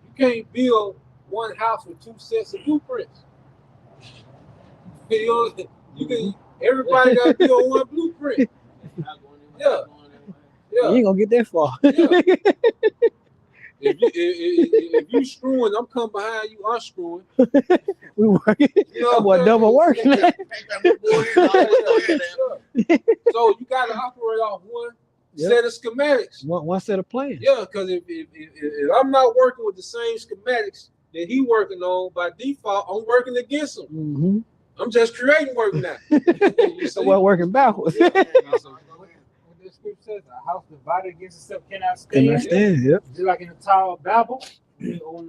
You can't build one house with two sets of blueprints. You can. Everybody got to be on one blueprint. Yeah. You ain't gonna get that far. Yeah. If you screwing, I'm coming behind you unscrewing. We working. You know, Boy, double working. So you got to operate off one set of schematics. One set of plans. Yeah, because if I'm not working with the same schematics that he working on, by default, I'm working against him. Mm-hmm. I'm just creating work now. You see? Well, working backwards. What the scripture says, a house divided against itself cannot stand. Cannot stand, yep. Just like in the Tower of Babel, or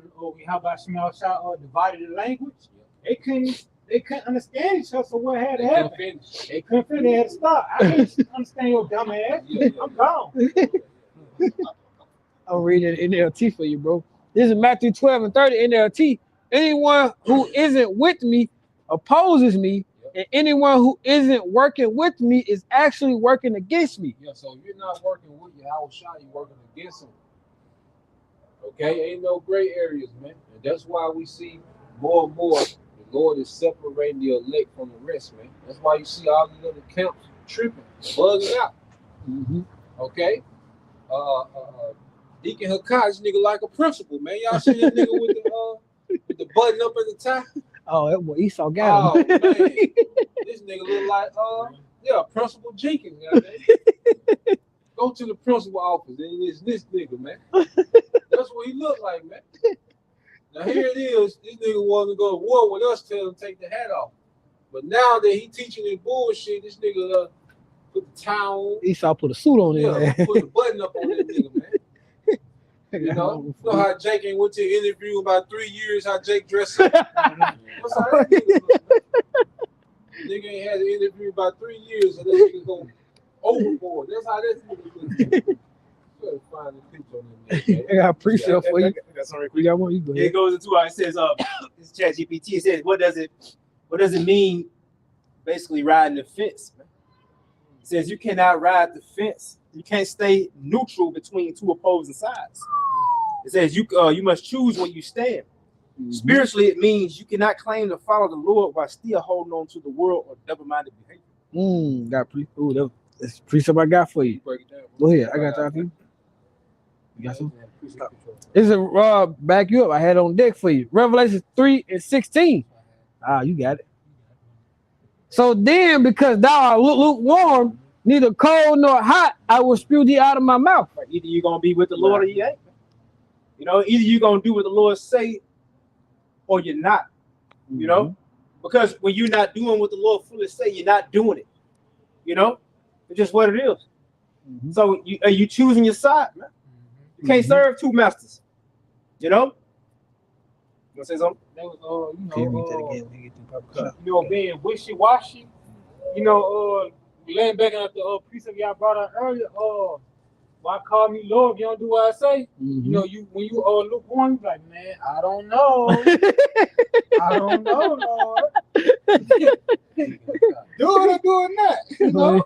how about Shemel Shah divided the language? They couldn't understand each other, so what had to happen? They couldn't finish, they had to stop. I can't understand your dumb ass. I'm gone. I'm reading NLT for you, bro. This is Matthew 12 and 30 NLT. Anyone who isn't with me opposes me, and anyone who isn't working with me is actually working against me. Yeah, so if you're not working with your house shot, you're working against them. Okay, ain't no gray areas, man. And that's why we see more and more the Lord is separating the elect from the rest, man. That's why you see all these other camps tripping, bugging out. Mm-hmm. Okay? Deacon Hakai, this nigga like a principal, man. Y'all see that nigga with the button up at the top? Oh, that boy Esau got him. Oh, man. This nigga look like Principal Jenkins. Go to the principal office, and it's this nigga, man. That's what he look like, man. Now here it is. This nigga wanted to go to war with us, tell him to take the hat off. But now that he teaching in bullshit, this nigga put the tie on. Esau put a suit on there. Put the button up on that nigga, man. You know how Jake ain't went to an interview about 3 years, how Jake dressed up. That's how that nigga look, man. Nigga ain't had an interview about 3 years, and that nigga go overboard. That's how that nigga looks. You better find the picture on that nigga, man. I got a precept for you. That's sorry. You got one? You go ahead. It goes into it says, this ChatGPT says, what does it mean, basically riding the fence? Man? It says you cannot ride the fence. You can't stay neutral between two opposing sides. It says you must choose where you stand. Mm-hmm. Spiritually, it means you cannot claim to follow the Lord while still holding on to the world or double-minded behavior. Got that's precept I got for you. Break it down. Go ahead. I got time for you. You got some? This is a back you up. I had on deck for you. Revelation 3 and 16. You got it. So then, because thou art lukewarm, neither cold nor hot, I will spew thee out of my mouth. Either you're gonna be with the Lord or you ain't. You know, either you're gonna do what the Lord say or you're not. You know, because when you're not doing what the Lord fully say, you're not doing it. You know, it's just what it is. Mm-hmm. So are you choosing your side, man? You can't serve two masters. You know? You wanna say something? That was being wishy-washy. Laying back at the precept y'all brought out earlier. Why call me Lord if you don't do what I say? Mm-hmm. When you lukewarm, you like, man, I don't know. I don't know, Lord. Do it or do it not. You know?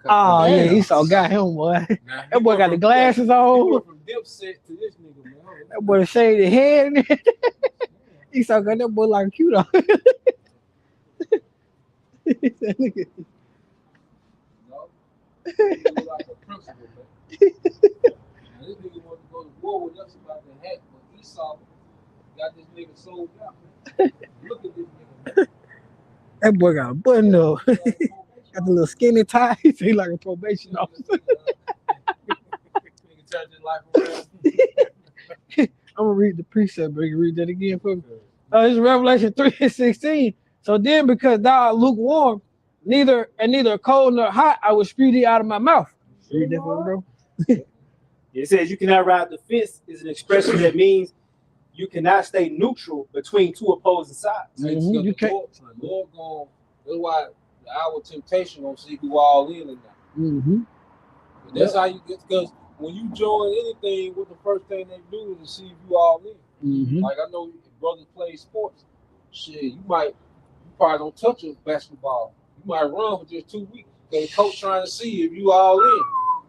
Oh yeah, Esau got him, boy. That boy got the glasses on. He went from Dipset to this nigga, man. That boy shaved his head. Esau got that boy like cute on. know? He was like a principal, man. Now, this nigga wanted to go to war with us about the hat, but Esau got this nigga sold out, man. Look at this nigga, man. That boy got a button though. Got the little skinny tie. He like a probation officer. Nigga turned his life around. I'm gonna read the precept, but you can read that again for me. This is Revelation 3:16. So then, because thou art lukewarm, neither cold nor hot, I will spew thee out of my mouth. Read that for me, bro. It says you cannot ride the fence is an expression that means you cannot stay neutral between two opposing sides. Mhm, you can't. Lord gonna, that's why our temptation gonna see who all in or not. Mm-hmm. That's how you get, because when you join anything, what the first thing they do is to see if you all in. Mm-hmm. Like I know if brothers play sports, shit, you probably don't touch a basketball. You might run for just 2 weeks. Because the coach trying to see if you all in.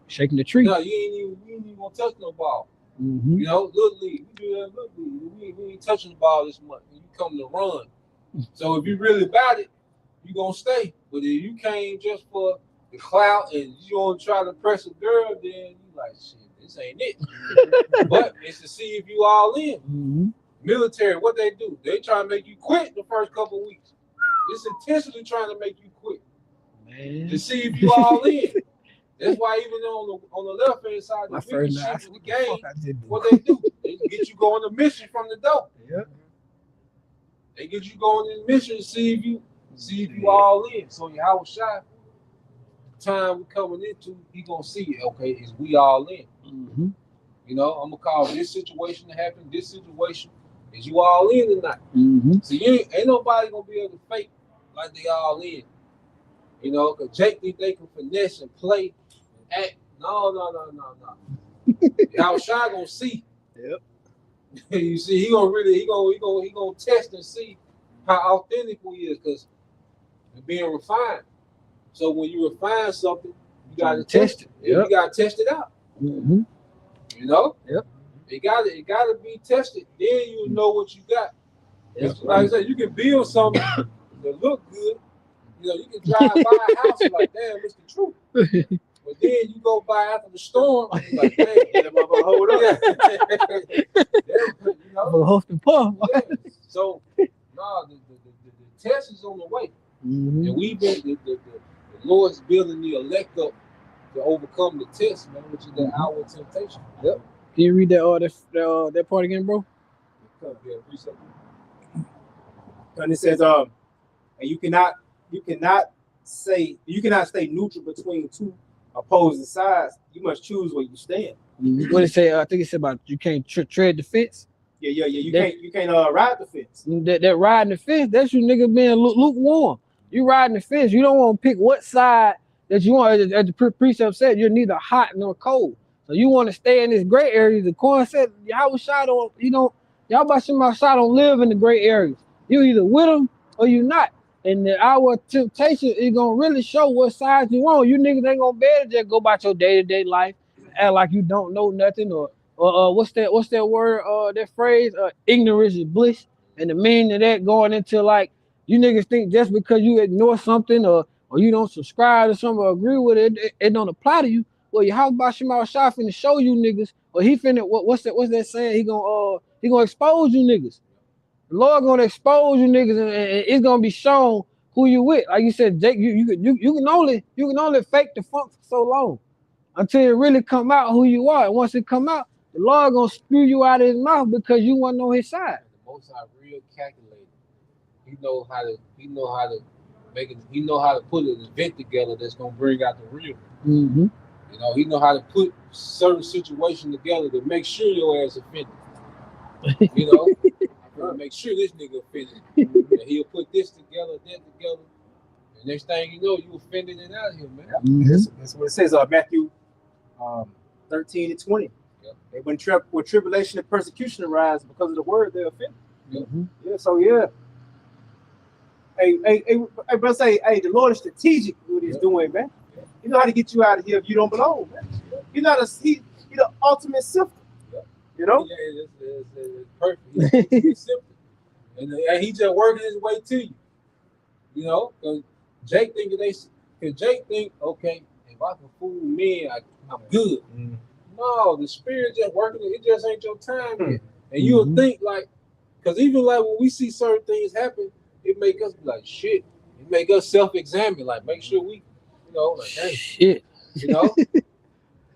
Shaking the tree. No, you ain't even gonna touch no ball. Mm-hmm. You know, little league, we do that in little league. We ain't touching the ball this month. You come to run. So if you really about it, you gonna stay. But if you came just for the clout and you don't try to press a girl, then you like, shit, this ain't it. But it's to see if you all in. Mm-hmm. Military, what they do? They try to make you quit the first couple of weeks. It's intentionally trying to make you quit. Man. To see if you all in. That's why even on the left hand side, the first shit night, of the game, what they do? They get you going on a mission from the door. Yep. They get you going on a mission to see if you all in. So your house shot, time we coming into, he gonna see it. Okay, is we all in? Mm-hmm. You know, I'm gonna call this situation to happen. This situation, is you all in or not? Mm-hmm. So ain't nobody gonna be able to fake like they all in. You know, because Jake think they can finesse and play and act. No. Y'all shy gonna see. Yep. You see, he gonna test and see how authentic we is, because we're being refined. So when you refine something, you gotta test it. Yep. You gotta test it out. Mm-hmm. You know? Yep. It gotta be tested. Then you know what you got. Yep. Like I said, you can build something that look good. You know, you can drive by a house like, damn, it's the truth. But then you go by after the storm, you're like, damn, that motherfucker hold up. You know? Host and puff. Yeah. So, no, the test is on the way. Mm-hmm. And we've been, the Lord's building the elect up to overcome the test, man, which is the hour of temptation. Yep. Can you read that part again, bro? And it says, and you cannot stay neutral between two opposing sides. You must choose where you stand. Mm-hmm. What did it say? I think it said about you can't tread the fence. Yeah. You can't ride the fence. That riding the fence, that's you nigga being lukewarm. You riding the fence. You don't want to pick what side that you want. As the precept said, you're neither hot nor cold. So you want to stay in this gray area. The Quran said, y'all don't live in the gray areas. You either with them or you not. And our temptation is gonna really show what side you on. You niggas ain't gonna be able to just go about your day-to-day life, act like you don't know nothing, or what's that word, that phrase, ignorance is bliss. And the meaning of that going into like you niggas think just because you ignore something or you don't subscribe to something or agree with it, it don't apply to you. Well, your house by Shema Shah finna show you niggas, or he finna what's that saying? He gonna expose you niggas. The Lord gonna expose you niggas, and it's gonna be shown who you with. Like you said, Jake, you can only fake the funk for so long until it really come out who you are. And once it come out, the Lord gonna spew you out of his mouth because you wasn't on his side. The Most High real calculated. He know how to make it. He know how to put an event together that's gonna bring out the real. Mm-hmm. You know, he know how to put certain situations together to make sure your ass offended. You know. Make sure this nigga offended. And he'll put this together, that together. And next thing you know, you offended and out of here, man. Mm-hmm. That's what it says. Matthew 13:20. Yep. When tribulation and persecution arise because of the word, they're offended. Mm-hmm. Yeah. So yeah. Hey, bro, say, hey, the Lord is strategic with what he's doing, man. He know how to get you out of here if you don't belong, man. He the ultimate sifter. You know? Yeah, it's perfect. He's simple. And he just working his way to you. You know? Jake think Jake think, okay, if I can fool men, I'm good. No, the spirit just working. It just ain't your time yet. And you'll think like, because even like when we see certain things happen, it make us be like, shit. It make us self-examine, like make sure we, like, hey, shit.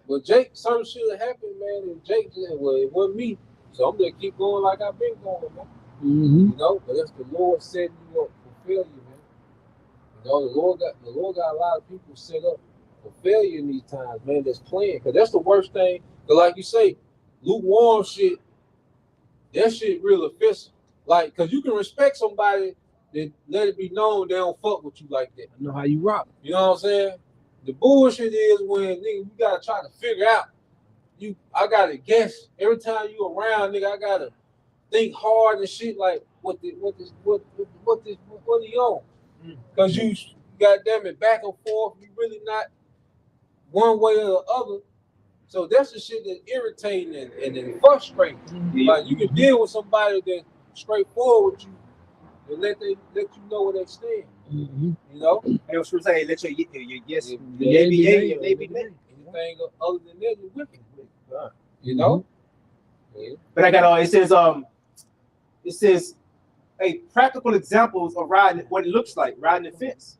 But Jake, certain shit that happened, man, and Jake just, well, it wasn't me. So I'm gonna keep going like I've been going, man. But that's the Lord setting you up for failure, man. The Lord got a lot of people set up for failure in these times, man. That's playing, because that's the worst thing. But like you say, lukewarm shit, that shit real offensive. Like, cause you can respect somebody that let it be known they don't fuck with you like that. I know how you rock. You know what I'm saying? The bullshit is when nigga, you gotta try to figure out. I gotta guess every time you around, nigga. I gotta think hard and shit. Like what are you on? Cause you goddamn it back and forth. You really not one way or the other. So that's the shit that's irritating and frustrating. Like you can deal with somebody that's straightforward with you and let you know where they stand. You know? And I was supposed to say, let your yes, Yeah, your be yay, your nay be nay. Anything other than that is wicked. You know? Yeah. But I got it says a practical examples of riding, what it looks like, riding the fence.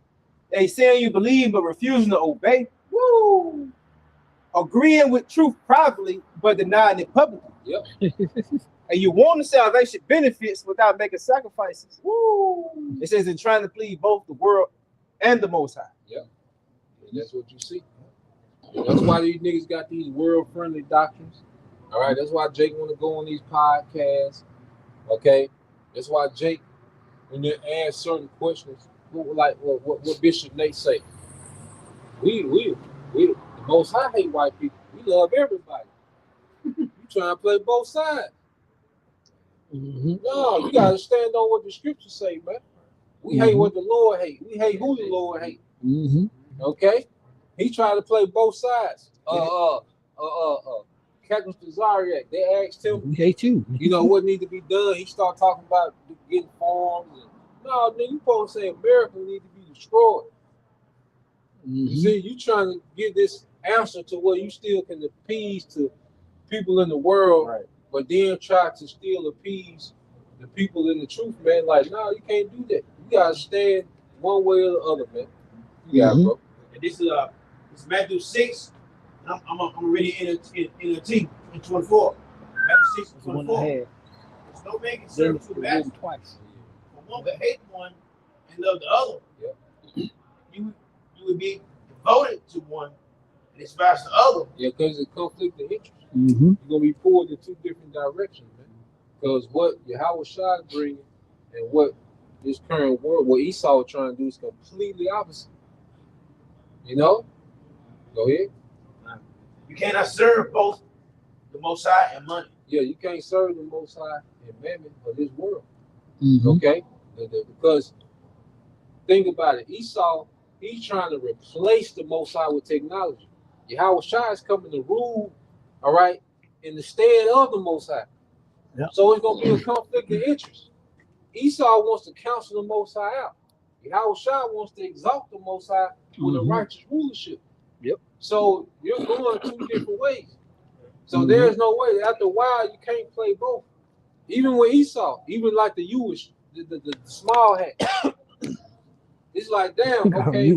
They saying you believe but refusing to obey. Woo! Agreeing with truth privately but denying it publicly. Yep. And you want the salvation benefits without making sacrifices. Woo! It says in trying to please both the world and the Most High. Yep. And that's what you see. And that's why these niggas got these world-friendly doctrines. All right. That's why Jake want to go on these podcasts. Okay. That's why Jake, when they ask certain questions, what Bishop Nate say. We the Most High hate white people. We love everybody. You trying to play both sides. No, you gotta stand on what the scriptures say, man. We hate what the Lord hate. We hate who the Lord hate. Okay? He trying to play both sides. Captain Cesariak, they asked him, we hate you. What need to be done. He started talking about getting farms. No, nigga, you supposed to say America need to be destroyed. You see, you trying to give this answer to where you still can appease to people in the world, right, but then try to still appease the people in the truth, man. Like, no, you can't do that. You gotta stand one way or the other, man. Yeah, bro. And this is Matthew 6. I'm gonna read it in a T in 24. Matthew 6 and 24. There's no man can serve two masters. Twice. For one would hate one and love the other. Yeah. You would be devoted to one and despise the other. Yeah, because it's conflict of interest. You're gonna be pulled in two different directions, man. Because what Yahweh Shai is bringing and what this current world, what Esau is trying to do, is completely opposite. Go ahead. You cannot serve both the Most High and money. Yeah, you can't serve the Most High and mammon of this world. Okay? Because think about it. Esau, he's trying to replace the Most High with technology. Yahweh Shai is coming to rule, all right, in the stead of the Most High. Yep. So it's going to be a conflict of interest. Esau wants to counsel the Most High out. Yahweh Shai wants to exalt the Most High with a righteous rulership. Yep. So you're going two different ways. So there's no way. After a while, you can't play both. Even with Esau, even like the Jewish, the small hat. It's like, damn, okay.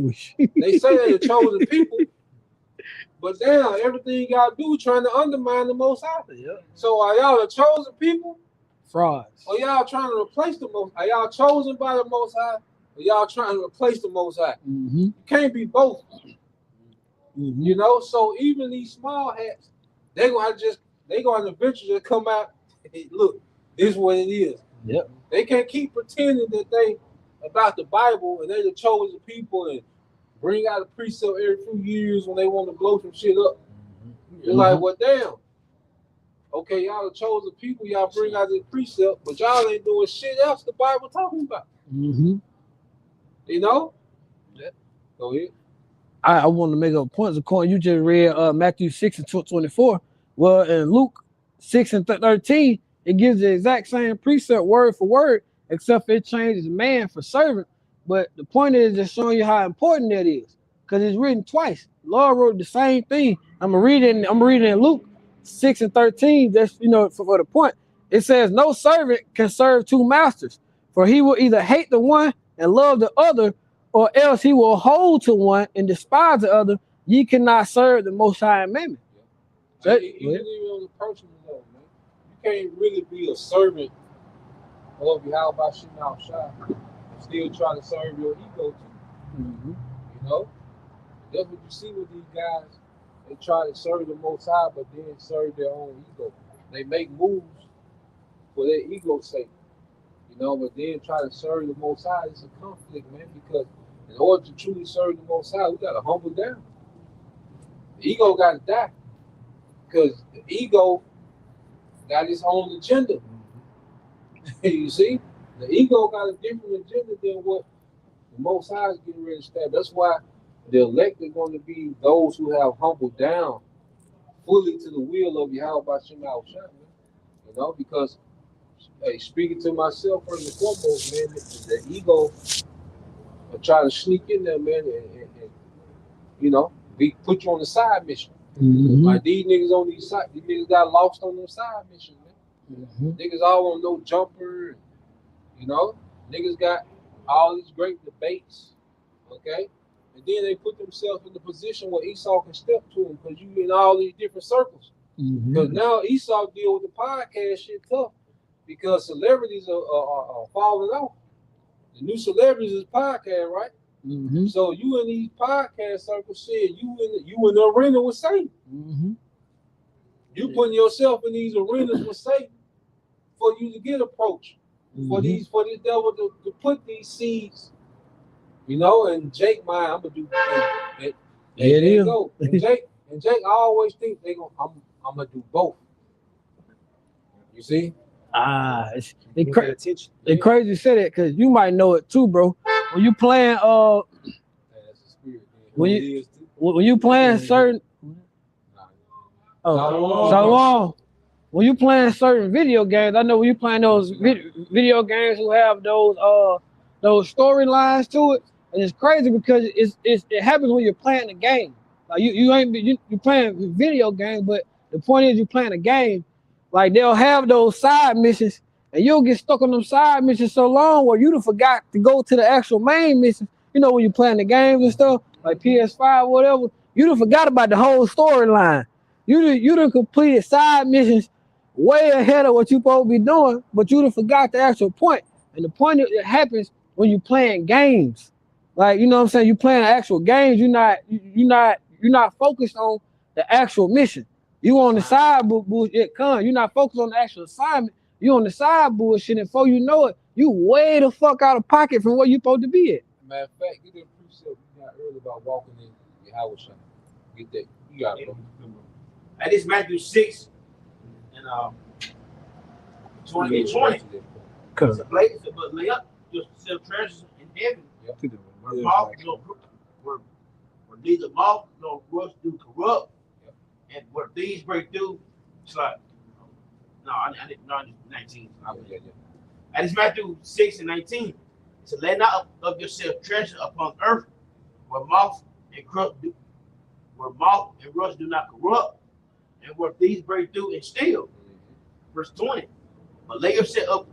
They say they're the chosen people, but damn, everything y'all do trying to undermine the Most High. Yep. So are y'all the chosen people? Frauds. Or y'all trying to replace the Most? Are y'all chosen by the Most High? Or y'all trying to replace the Most High? You can't be both. So even these small hats, they're gonna eventually just come out. Hey, look, this is what it is. Yep. They can't keep pretending that they about the Bible and they're the chosen people and bring out a precept every few years when they want to blow some shit up. You're like, well, damn. Okay, y'all the chosen people, y'all bring out this precept, but y'all ain't doing shit else the Bible talking about. Yeah. Go ahead. I want to make a point. According, you just read Matthew 6 and 24. Well, in Luke 6 and 13, it gives the exact same precept word for word, except it changes man for servant. But the point is just showing you how important that is. Because it's written twice. Lord wrote the same thing. I'm reading in Luke 6 and 13, just for the point. It says, no servant can serve two masters, for he will either hate the one and love the other, or else he will hold to one and despise the other. Ye cannot serve the Most High and Mammon. Even on the personal level, man, you can't really be a servant of Yahweh Shem Shai and still try to serve your ego too. Mm-hmm. You know, that's what you see with these guys. They try to serve the Most High, but then serve their own ego. They make moves for their ego's sake, but then try to serve the Most High. It's a conflict, man, because in order to truly serve the Most High, we got to humble down. The ego got to die, because the ego got its own agenda. You see, the ego got a different agenda than what the Most High is getting ready to establish. That's why the elect are going to be those who have humbled down fully to the will of Yahweh Shem Shai, because speaking to myself first and foremost, man, the ego will try to sneak in there, man, and put you on the side mission. Mm-hmm. Like these niggas these niggas got lost on them side missions, man. Mm-hmm. Niggas all on no jumper, niggas got all these great debates, okay? And then they put themselves in the position where Esau can step to them because you in all these different circles. Mm-hmm. Because now Esau deal with the podcast shit tough because celebrities are falling off. The new celebrities is podcast, right? Mm-hmm. So you in these podcast circles, shit, you in the arena with Satan. Mm-hmm. You putting yourself in these arenas with Satan for you to get approached. Mm-hmm. For this devil to put these seeds, and Jake, I'm gonna do. And there you go. And Jake, I always think I'm gonna do both. You see? It's crazy to say that because you might know it too, bro. When you playing That's the spirit. when you playing certain when you playing certain video games, I know when you playing those video games who have those storylines to it, and it's crazy because it happens when you're playing the game. Like you playing video games, but the point is you playing a game. Like they'll have those side missions, and you'll get stuck on them side missions so long where you done forgot to go to the actual main mission. When you're playing the games and stuff, like PS5 or whatever, you done forgot about the whole storyline. You done completed side missions way ahead of what you supposed to be doing, but you done forgot the actual point. And the point it happens when you playing games. Like, you know what I'm saying? You playing actual games, you're not focused on the actual mission. You on the side bullshit, you're not focused on the actual assignment. You on the side bullshit, and before you know it, you way the fuck out of pocket from where you supposed to be at. Matter of fact, get that precept you got earlier about walking in Yahweh Shai. Get that. You got it, bro. That is Matthew 6 and 20 and 20. It's a place to lay up yourself treasures in heaven. Yep. Where neither moth nor rust do corrupt, and where thieves break through. It's like, I didn't know 19. That is Matthew 6 and 19. So lay not of yourself treasure upon earth, where moth and rust do not corrupt, and where thieves break through and steal. Verse 20. But lay yourselves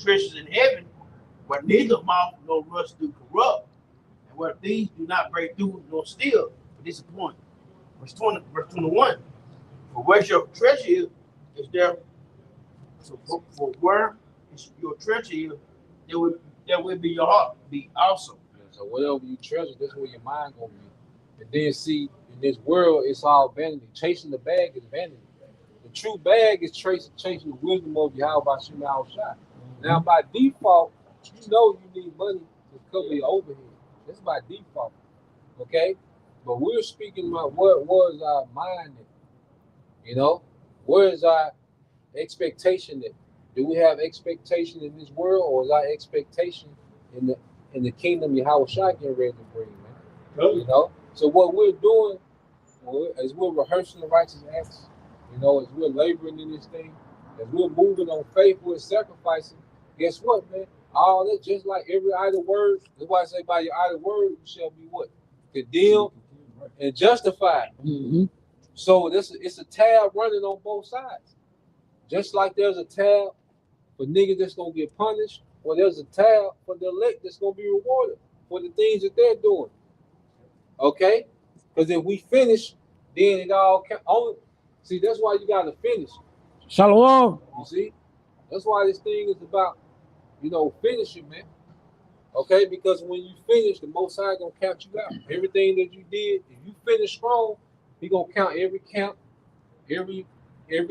treasures in heaven, where neither moth nor rust do corrupt, and where thieves do not break through nor steal. But this is the point. Verse 21. For where your treasure is there. So for where your treasure is, there will be your heart be also. So whatever you treasure, that's where your mind gonna be. And then see, in this world, it's all vanity. Chasing the bag is vanity. The true bag is chasing the wisdom of Yahweh Shem Shai. Now by default, you need money to cover your overhead. That's by default. Okay? But we're speaking about what was our mind in? Where is our expectation at? Do we have expectation in this world, or is our expectation in the kingdom Yahweh Shai getting ready to bring, man? So what we're doing is we're rehearsing the righteous acts, as we're laboring in this thing, as we're moving on faith, we're sacrificing. Guess what, man? All that, just like every idle word. That's why I say by your idle word you shall be what? Condemned and justified. Mm-hmm. So it's a tab running on both sides. Just like there's a tab for niggas that's gonna get punished, or there's a tab for the elect that's gonna be rewarded for the things that they're doing. Okay? Because if we finish, then it all only. See, that's why you gotta finish. Shalom. You see, that's why this thing is about, finishing, man. Okay, because when you finish, the Most High gonna count you out. Everything that you did, if you finish strong, He gonna count every count, every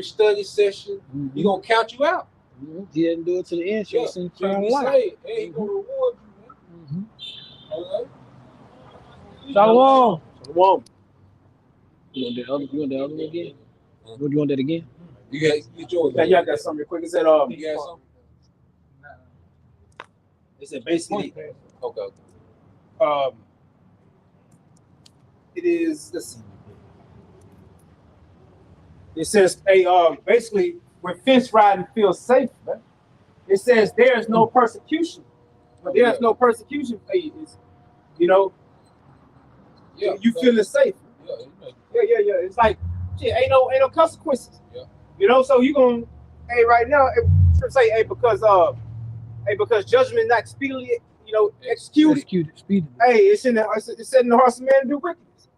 study session. Mm-hmm. He gonna count you out. Mm-hmm. He didn't do it to the end. Yeah, So you'll be saved, and He gonna reward you, man. Mm-hmm. Okay. Shalom. Shalom. You want the other one again? What do you want that again? You got yours. Yeah, I got something real quick. It said, You got something? it said basically, Okay. it is, let's see. It says, basically, when fence riding feels safe, man. It says there is no persecution. But there's no persecution for you. Yeah. You feeling safe. Yeah. It's like, shit, ain't no consequences. Yeah. So you gonna, right now, say, because judgment not speedily, executed. Speedily. It's set in the hearts of man to do wickedness.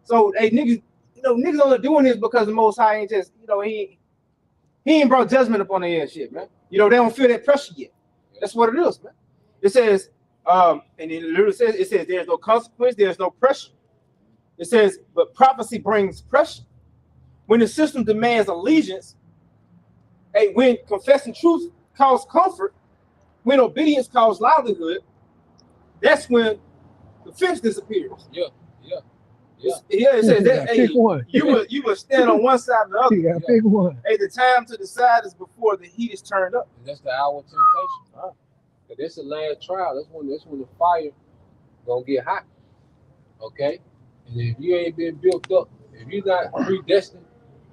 So, niggas, niggas only doing this because the Most High ain't just, he ain't brought judgment upon their ass shit, man. They don't feel that pressure yet. That's what it is, man. It says, and it literally says, there's no consequence, there's no pressure. It says, but prophecy brings pressure. When the system demands allegiance, when confessing truth causes comfort, when obedience causes livelihood, that's when the fence disappears. Yeah. It says that you will stand on one side or the other. Yeah, pick one. The time to decide is before the heat is turned up. And that's the hour of temptation. But that's the last trial. That's when the fire gonna get hot. Okay? And if you ain't been built up, if you're not predestined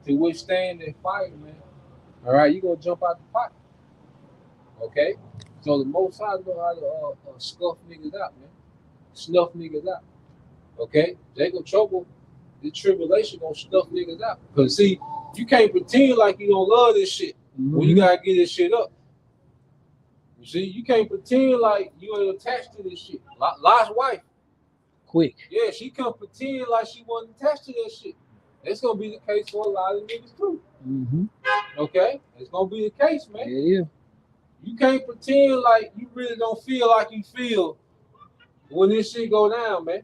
to withstand that fire, man, all right, you're gonna jump out the pot. Okay? So the Most High know how to scuff niggas out, man. Snuff niggas out. Okay? Jacob trouble, the tribulation gonna snuff niggas out. Because see, you can't pretend like you don't love this shit when you gotta get this shit up. You see, you can't pretend like you ain't attached to this shit. Lot's wife. Quick. Yeah, she can pretend like she wasn't attached to that shit. That's gonna be the case for a lot of niggas too. Mm-hmm. Okay? It's gonna be the case, man. Yeah. You can't pretend like you really don't feel like you feel when this shit go down, man.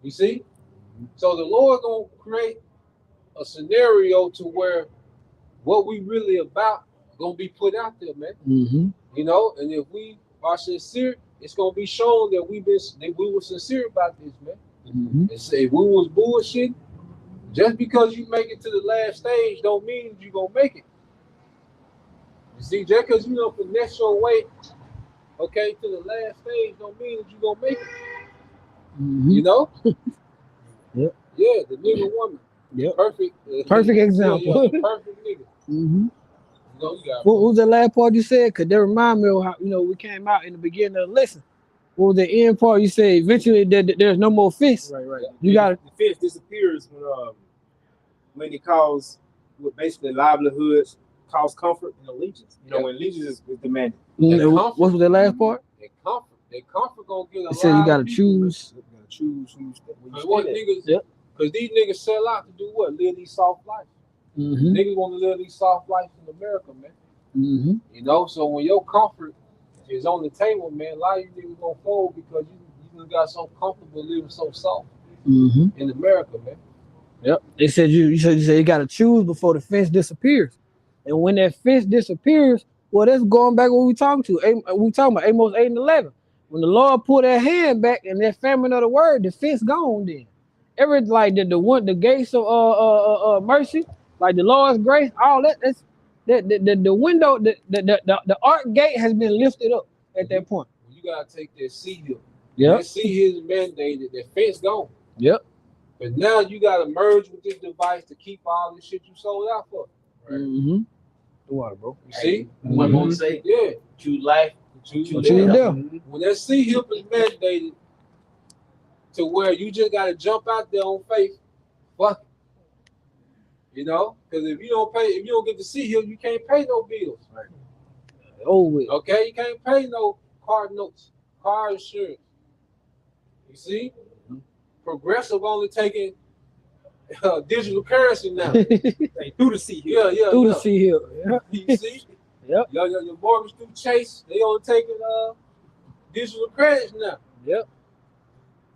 You see? So the Lord gonna create a scenario to where what we really about gonna be put out there, man. Mm-hmm. And if we are sincere, it's gonna be shown that we were sincere about this, man. Mm-hmm. And say if we was bullshit, just because you make it to the last stage don't mean you gonna make it. You see, just because you finesse your way, okay, to the last stage don't mean that you gonna make it. Mm-hmm. Yep. Yeah, the nigga woman. Yep. Perfect example. Yeah, perfect nigga. Mm-hmm. You got What was the last part you said? Because that remind me of how we came out in the beginning of the lesson. What was the end part? You said eventually there's no more fence. Right. You got the fence disappears when it causes basically livelihoods, cause comfort and allegiance. When allegiance is demanded. What was the last part? That comfort gonna get a lot. It said you gotta choose. You gotta choose who you niggas, because these niggas sell out to do what? Live these soft lives. Mm-hmm. Niggas want to live these soft lives in America, man. Mm-hmm. So when your comfort is on the table, man, a lot of you niggas gonna fold because you got so comfortable living so soft in America, man. Yep. They said you said you gotta choose before the fence disappears. And when that fence disappears, well, that's going back what we talking about Amos 8 and 11. When the Lord pulled that hand back and that famine of the word, the fence gone then. The gates of mercy, like the Lord's grace, all that's the window, the ark gate has been lifted up at that point. You gotta take that seal. Yeah. That seal is mandated. That fence gone. Yep. But now you gotta merge with this device to keep all this shit you sold out for. Right. Mm-hmm. The water, bro. You see? What I'm gonna say? Yeah. Choose life, Choose them. When that C-hip is mandated to where you just got to jump out there on faith, fuck it. You know? Because if you don't get the C-hip, you can't pay no bills. Right. Okay? You can't pay no car notes, car insurance. You see? Progressive only taking digital currency now. Through the C here. Yeah. Through the C here. Yeah. You see? Yep. Your mortgage through Chase, they only taking digital credits now. Yep.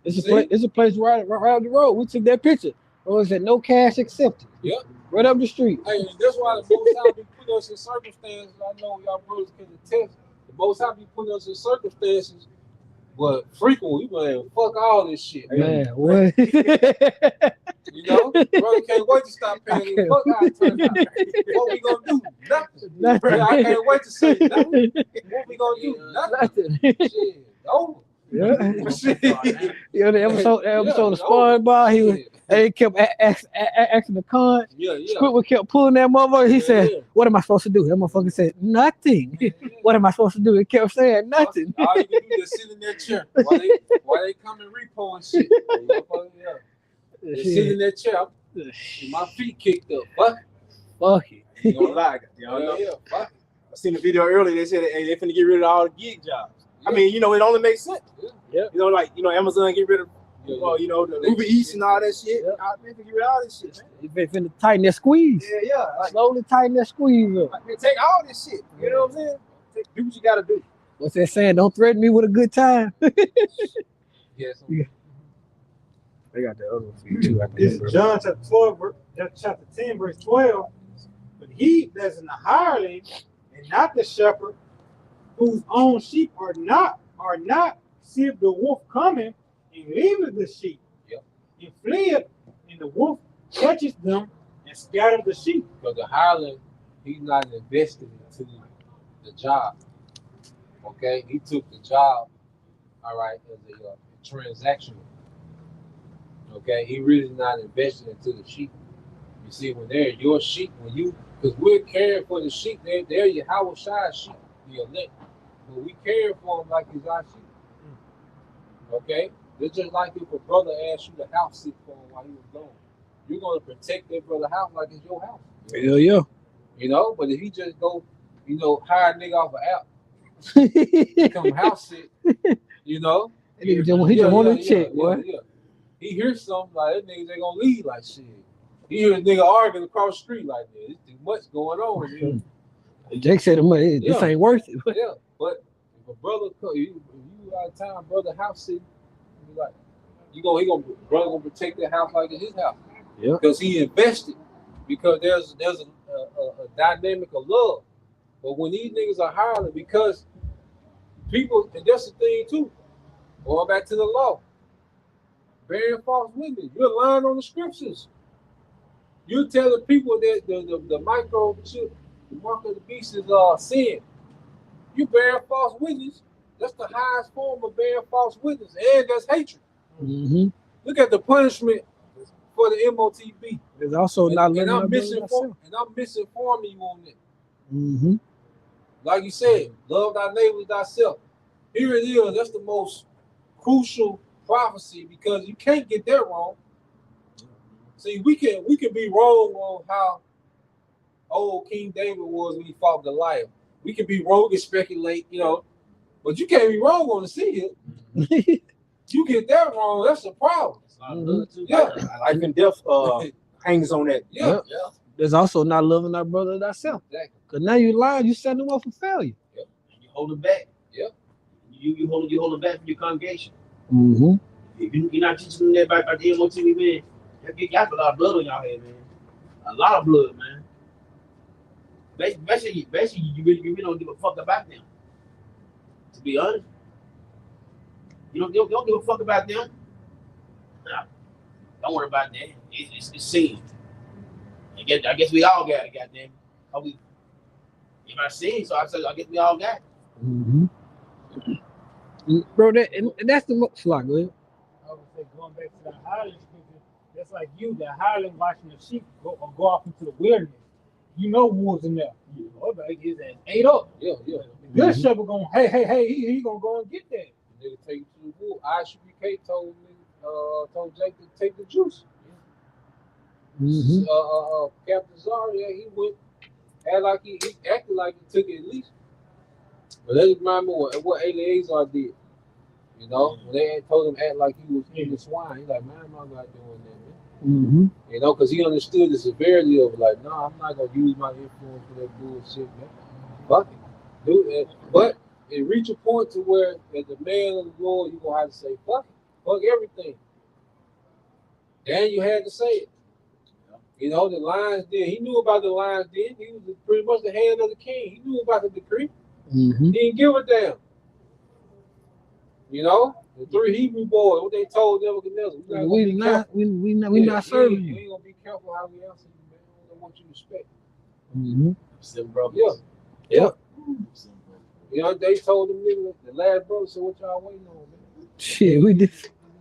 It's a place right up the road. We took that picture. Oh, it said no cash accepted. Yep. Right up the street. Hey, that's why the Most High be putting us in circumstances. I know y'all brothers can attest. The Most High be putting us in circumstances, but frequently we like, fuck all this shit. Man, what? You know, brother can't wait to stop paying this. Fuck how it turns out. What we gonna do? Nothing. I can't wait to say nothing. What we gonna do? Nothing. Shit, over. Yeah. Yeah, the episode of SpongeBob, they kept asking the con. Squidward kept pulling that motherfucker. He said, "What am I supposed to do?" That motherfucker said, "Nothing." What am I supposed to do? He kept saying, "Nothing." All you can do is sit in that chair while they come and repo and shit. Sit in that chair. My feet kicked up. Fuck it. You don't lie. Fuck it. I seen the video earlier. They said, hey, they finna get rid of all the gig jobs. I mean, you know, it only makes sense. Yeah. You know, like, you know, Amazon get rid of, you know, the Uber Eats and all that shit. Yeah. They finna get rid of all this shit, man. They finna tighten that squeeze. Yeah. Like, Slowly tighten that squeeze up. man, take all this shit. You know what I'm saying? Do what you gotta do. What's that saying? Don't threaten me with a good time. Yes. They got the other one for you too. This is John chapter 10, verse 12. But he that's in the hireling and not the shepherd, whose own sheep are not, seeth the wolf coming and leaveth the sheep, and fleeth, and the wolf catches them and scatters the sheep. But the hireling, he's not invested into the job. Okay, he took the job, all right, as a transactional. Okay, he really not invested into the sheep. You see, when they're your sheep, because we're caring for the sheep, they're your Hawashai sheep, the elect. But we care for them like it's our sheep. Okay? It's just like if a brother asked you to house sit for him while he was gone. You're going to protect that brother's house like it's your house. Hell yeah. You know, but if he just go, hire a nigga off an app, come house sit, you know. He just want to check, boy. Yeah. He hears something like that, niggas ain't gonna leave like shit. He hears a nigga arguing across the street like that. There's too much going on. Jake said, "This ain't worth it." Yeah, but if a brother, if you out of town, brother house sitting, like brother gonna protect that house like it's his house. Yeah, because he invested. Because there's a dynamic of love. But when these niggas are hiring, because people, and that's the thing too. Going back to the law. Bearing false witness. You're lying on the scriptures. You're telling people that the microchip, the mark of the beast is sin. You bearing false witness. That's the highest form of bearing false witness, and that's hatred. Mm-hmm. Look at the punishment for the MOTB. There's also not and I'm misinforming you on that. Mm-hmm. Like you said, love thy neighbor as thyself. Here it is. That's the most crucial prophecy because you can't get that wrong. See, we can be wrong on how old King David was when he fought Goliath. We can be wrong and speculate, but you can't be wrong on the sea. You get that wrong, that's a problem. Mm-hmm. Yeah, life and death hangs on that. Yeah. There's also not loving our brother as thyself. Exactly. Because now you lying, you setting them up for failure. Yep. You hold it back. Yep. You hold it back from your congregation. Mm-hmm. If you're not teaching them that about the MOTV, man, you got a lot of blood on y'all head, man. A lot of blood, man. Basically, you really don't give a fuck about them. To be honest, you don't give a fuck about them. Nah, don't worry about that. It's sin. I guess we all got it, goddamn. If I sin, so I said, I guess we all got it. Mm-hmm. Bro, and that's the most like, go ahead. I would say going back to the hireling scripture, that's like you, the hireling watching the sheep go off into the wilderness. You know wolves in there. Oh, like his ass ate up. Yeah. The good shepherd gonna, hey, he gonna go and get that. Nigga take you to the wood. ISBK told Jake to take the juice. Captain Zarya, he went he acted like he took it at least. But that remind me what Eleazar did. You know, when they told him act like he was eating swine, he's like, man, I'm not doing that, man. You know, because he understood the severity of it. Like, no, I'm not gonna use my influence for that bullshit, man. Fuck it, do it. But it reached a point to where, as the man of the Lord, you gonna have to say, fuck it, fuck everything. And you had to say it. You know, the lions did. He knew about the lions did. He was pretty much the hand of the king. He knew about the decree. He didn't give a damn. You know, the 3 Hebrew boys, what they told Nebuchadnezzar. We not serving you. We ain't gonna be careful how we answer you, man. We don't want you to respect. Sim brothers. Yeah. You know, they told them niggas, the last brother said, what y'all waiting on, man? Shit, we did.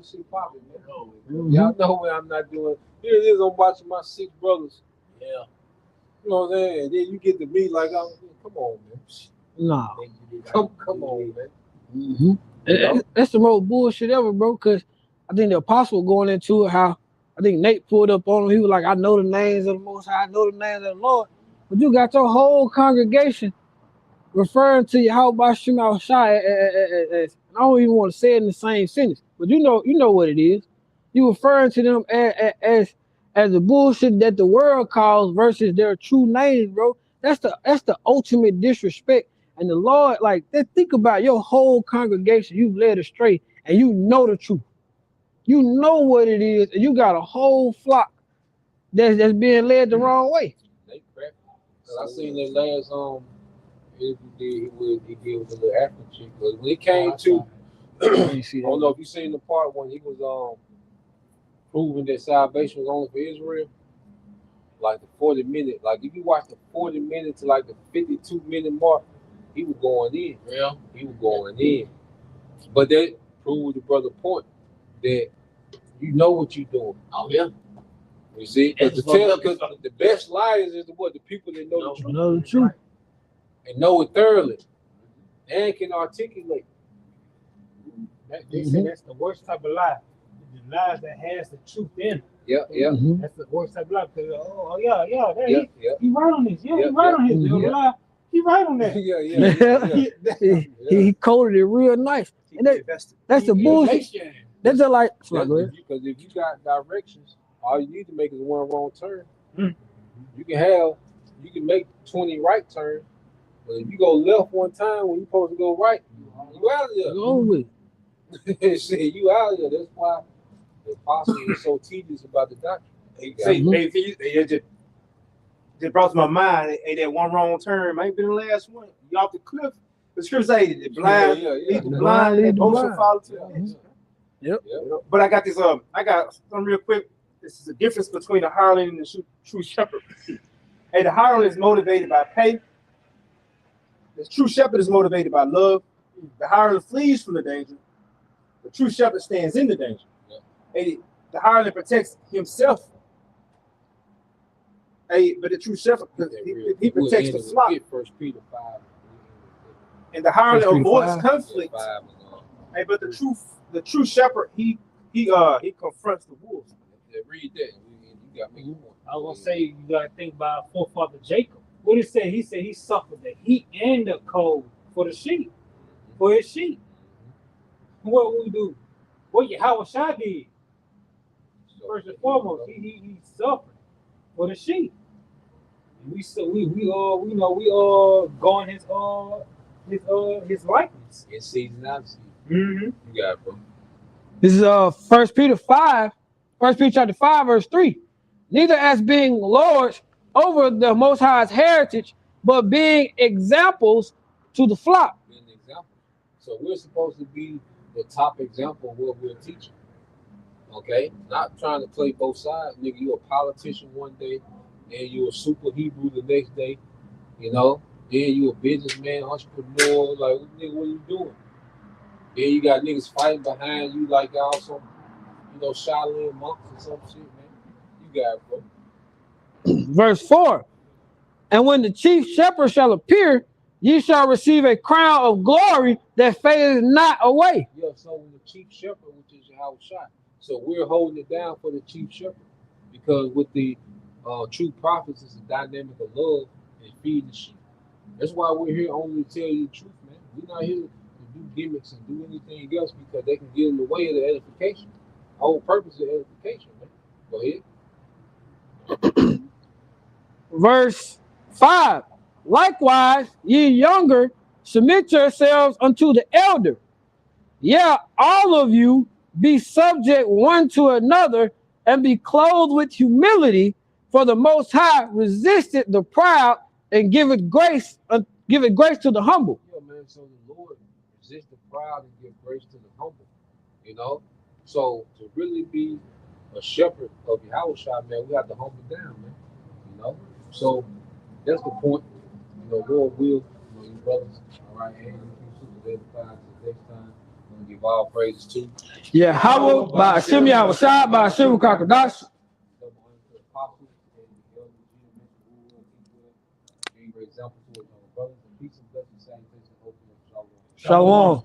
See popping, man. Y'all know what I'm not doing. Here it is, I'm watching my 6 brothers. Yeah. You know what I'm saying? And then you get to me like, come on, man. Nah. Come on, man. That's the most bullshit ever, bro. Because I think the apostle going into it, how I think Nate pulled up on him. He was like, I know the names of the Most High, I know the names of the Lord. But you got your whole congregation referring to Yahweh Shema Shai as, I don't even want to say it in the same sentence, but you know what it is. You referring to them as the bullshit that the world calls versus their true names, bro. That's the ultimate disrespect. And the Lord, like, think about your whole congregation you've led astray, and you know the truth. You know what it is, and you got a whole flock that's being led the wrong way. They crap. I seen that last he did with the little African chick. But when it came to, I don't know if you seen the part when he was proving that salvation was only for Israel. Like the 40-minute, like if you watch the 40-minute to like the 52-minute mark, he was going in. Yeah. He was going in. But that proved the brother point that you know what you're doing. Oh, yeah. You see? Because the best liars is the people that know the truth. Know the truth. And know it thoroughly. And can articulate. They say that's the worst type of lie. The lies that has the truth in it. Yeah. That's the worst type of lie. Because, he right on this. He right on his lie. He right on that. He coded it real nice. And that's the bullshit. That's just like, because if you got directions, all you need to make is one wrong turn. You can make 20 right turns, but if you go left one time when you're supposed to go right, you out of there. Go with it. See, you out of there. That's why the apostle is so tedious about the doctrine. It just brought to my mind, that one wrong turn might be the last one. You off the cliff. The scripture say the blind lead the blind, and both shall follow to them. Yep. But I got this. I got something real quick. This is the difference between the hireling and the true shepherd. Hey, the hireling is motivated by pay. The true shepherd is motivated by love. The hireling flees from the danger. The true shepherd stands in the danger. Hey, the hireling protects himself. Hey, but the true shepherd, he protects the flock. 1 Peter 5. And the hireling avoids conflict. Hey, but the true shepherd, he confronts the wolves. Read that. You got me. I was gonna say you gotta think about forefather Jacob. What it say? He said he suffered the heat and the cold for the sheep, for his sheep. What we do? What Yahweh Shai did? First and foremost, he suffered for the sheep. We going his likeness. In season, out of season. Mm-hmm. You got it, bro. This is 1 Peter 5, 1 Peter chapter 5, verse 3. Neither as being lords over the Most High's heritage, but being examples to the flock. Being an example. So we're supposed to be the top example of what we're teaching. Okay? Not trying to play both sides. Nigga, you a politician one day, and you a super Hebrew the next day. You know? Then you a businessman, entrepreneur. Like, nigga, what are you doing? Then you got niggas fighting behind you like y'all some, Shaolin monks or some shit, man. You got it, bro. Verse 4. And when the chief shepherd shall appear, ye shall receive a crown of glory that fadeth not away. Yeah, so when the chief shepherd, which is Yahweh Shai, so we're holding it down for the chief shepherd because with the true prophets, it's a dynamic of love and feeding the sheep. That's why we're here only to tell you the truth, man. We're not here to do gimmicks and do anything else because they can get in the way of the edification. The whole purpose of edification, man. Go ahead. Verse 5. Likewise, ye younger, submit yourselves unto the elder. Yeah, all of you be subject one to another and be clothed with humility, for the Most High resisteth the proud and giveth grace to the humble. Yeah, man. So the Lord resists the proud and give grace to the humble. You know, so to really be a shepherd of Yahweh Shai, man, we have to humble down, man. You know, so that's the point. You know, Lord will, you know, you brothers, all right, and you sisters edified to next time. I'm gonna give all praises to Yeah, Howell by Hashem Yahweh Shai by Hashem Kakadash. double honor to the apostles and the elders, being great example to our brothers and peace and blessings, salutations, and hope and shalom. Shalom.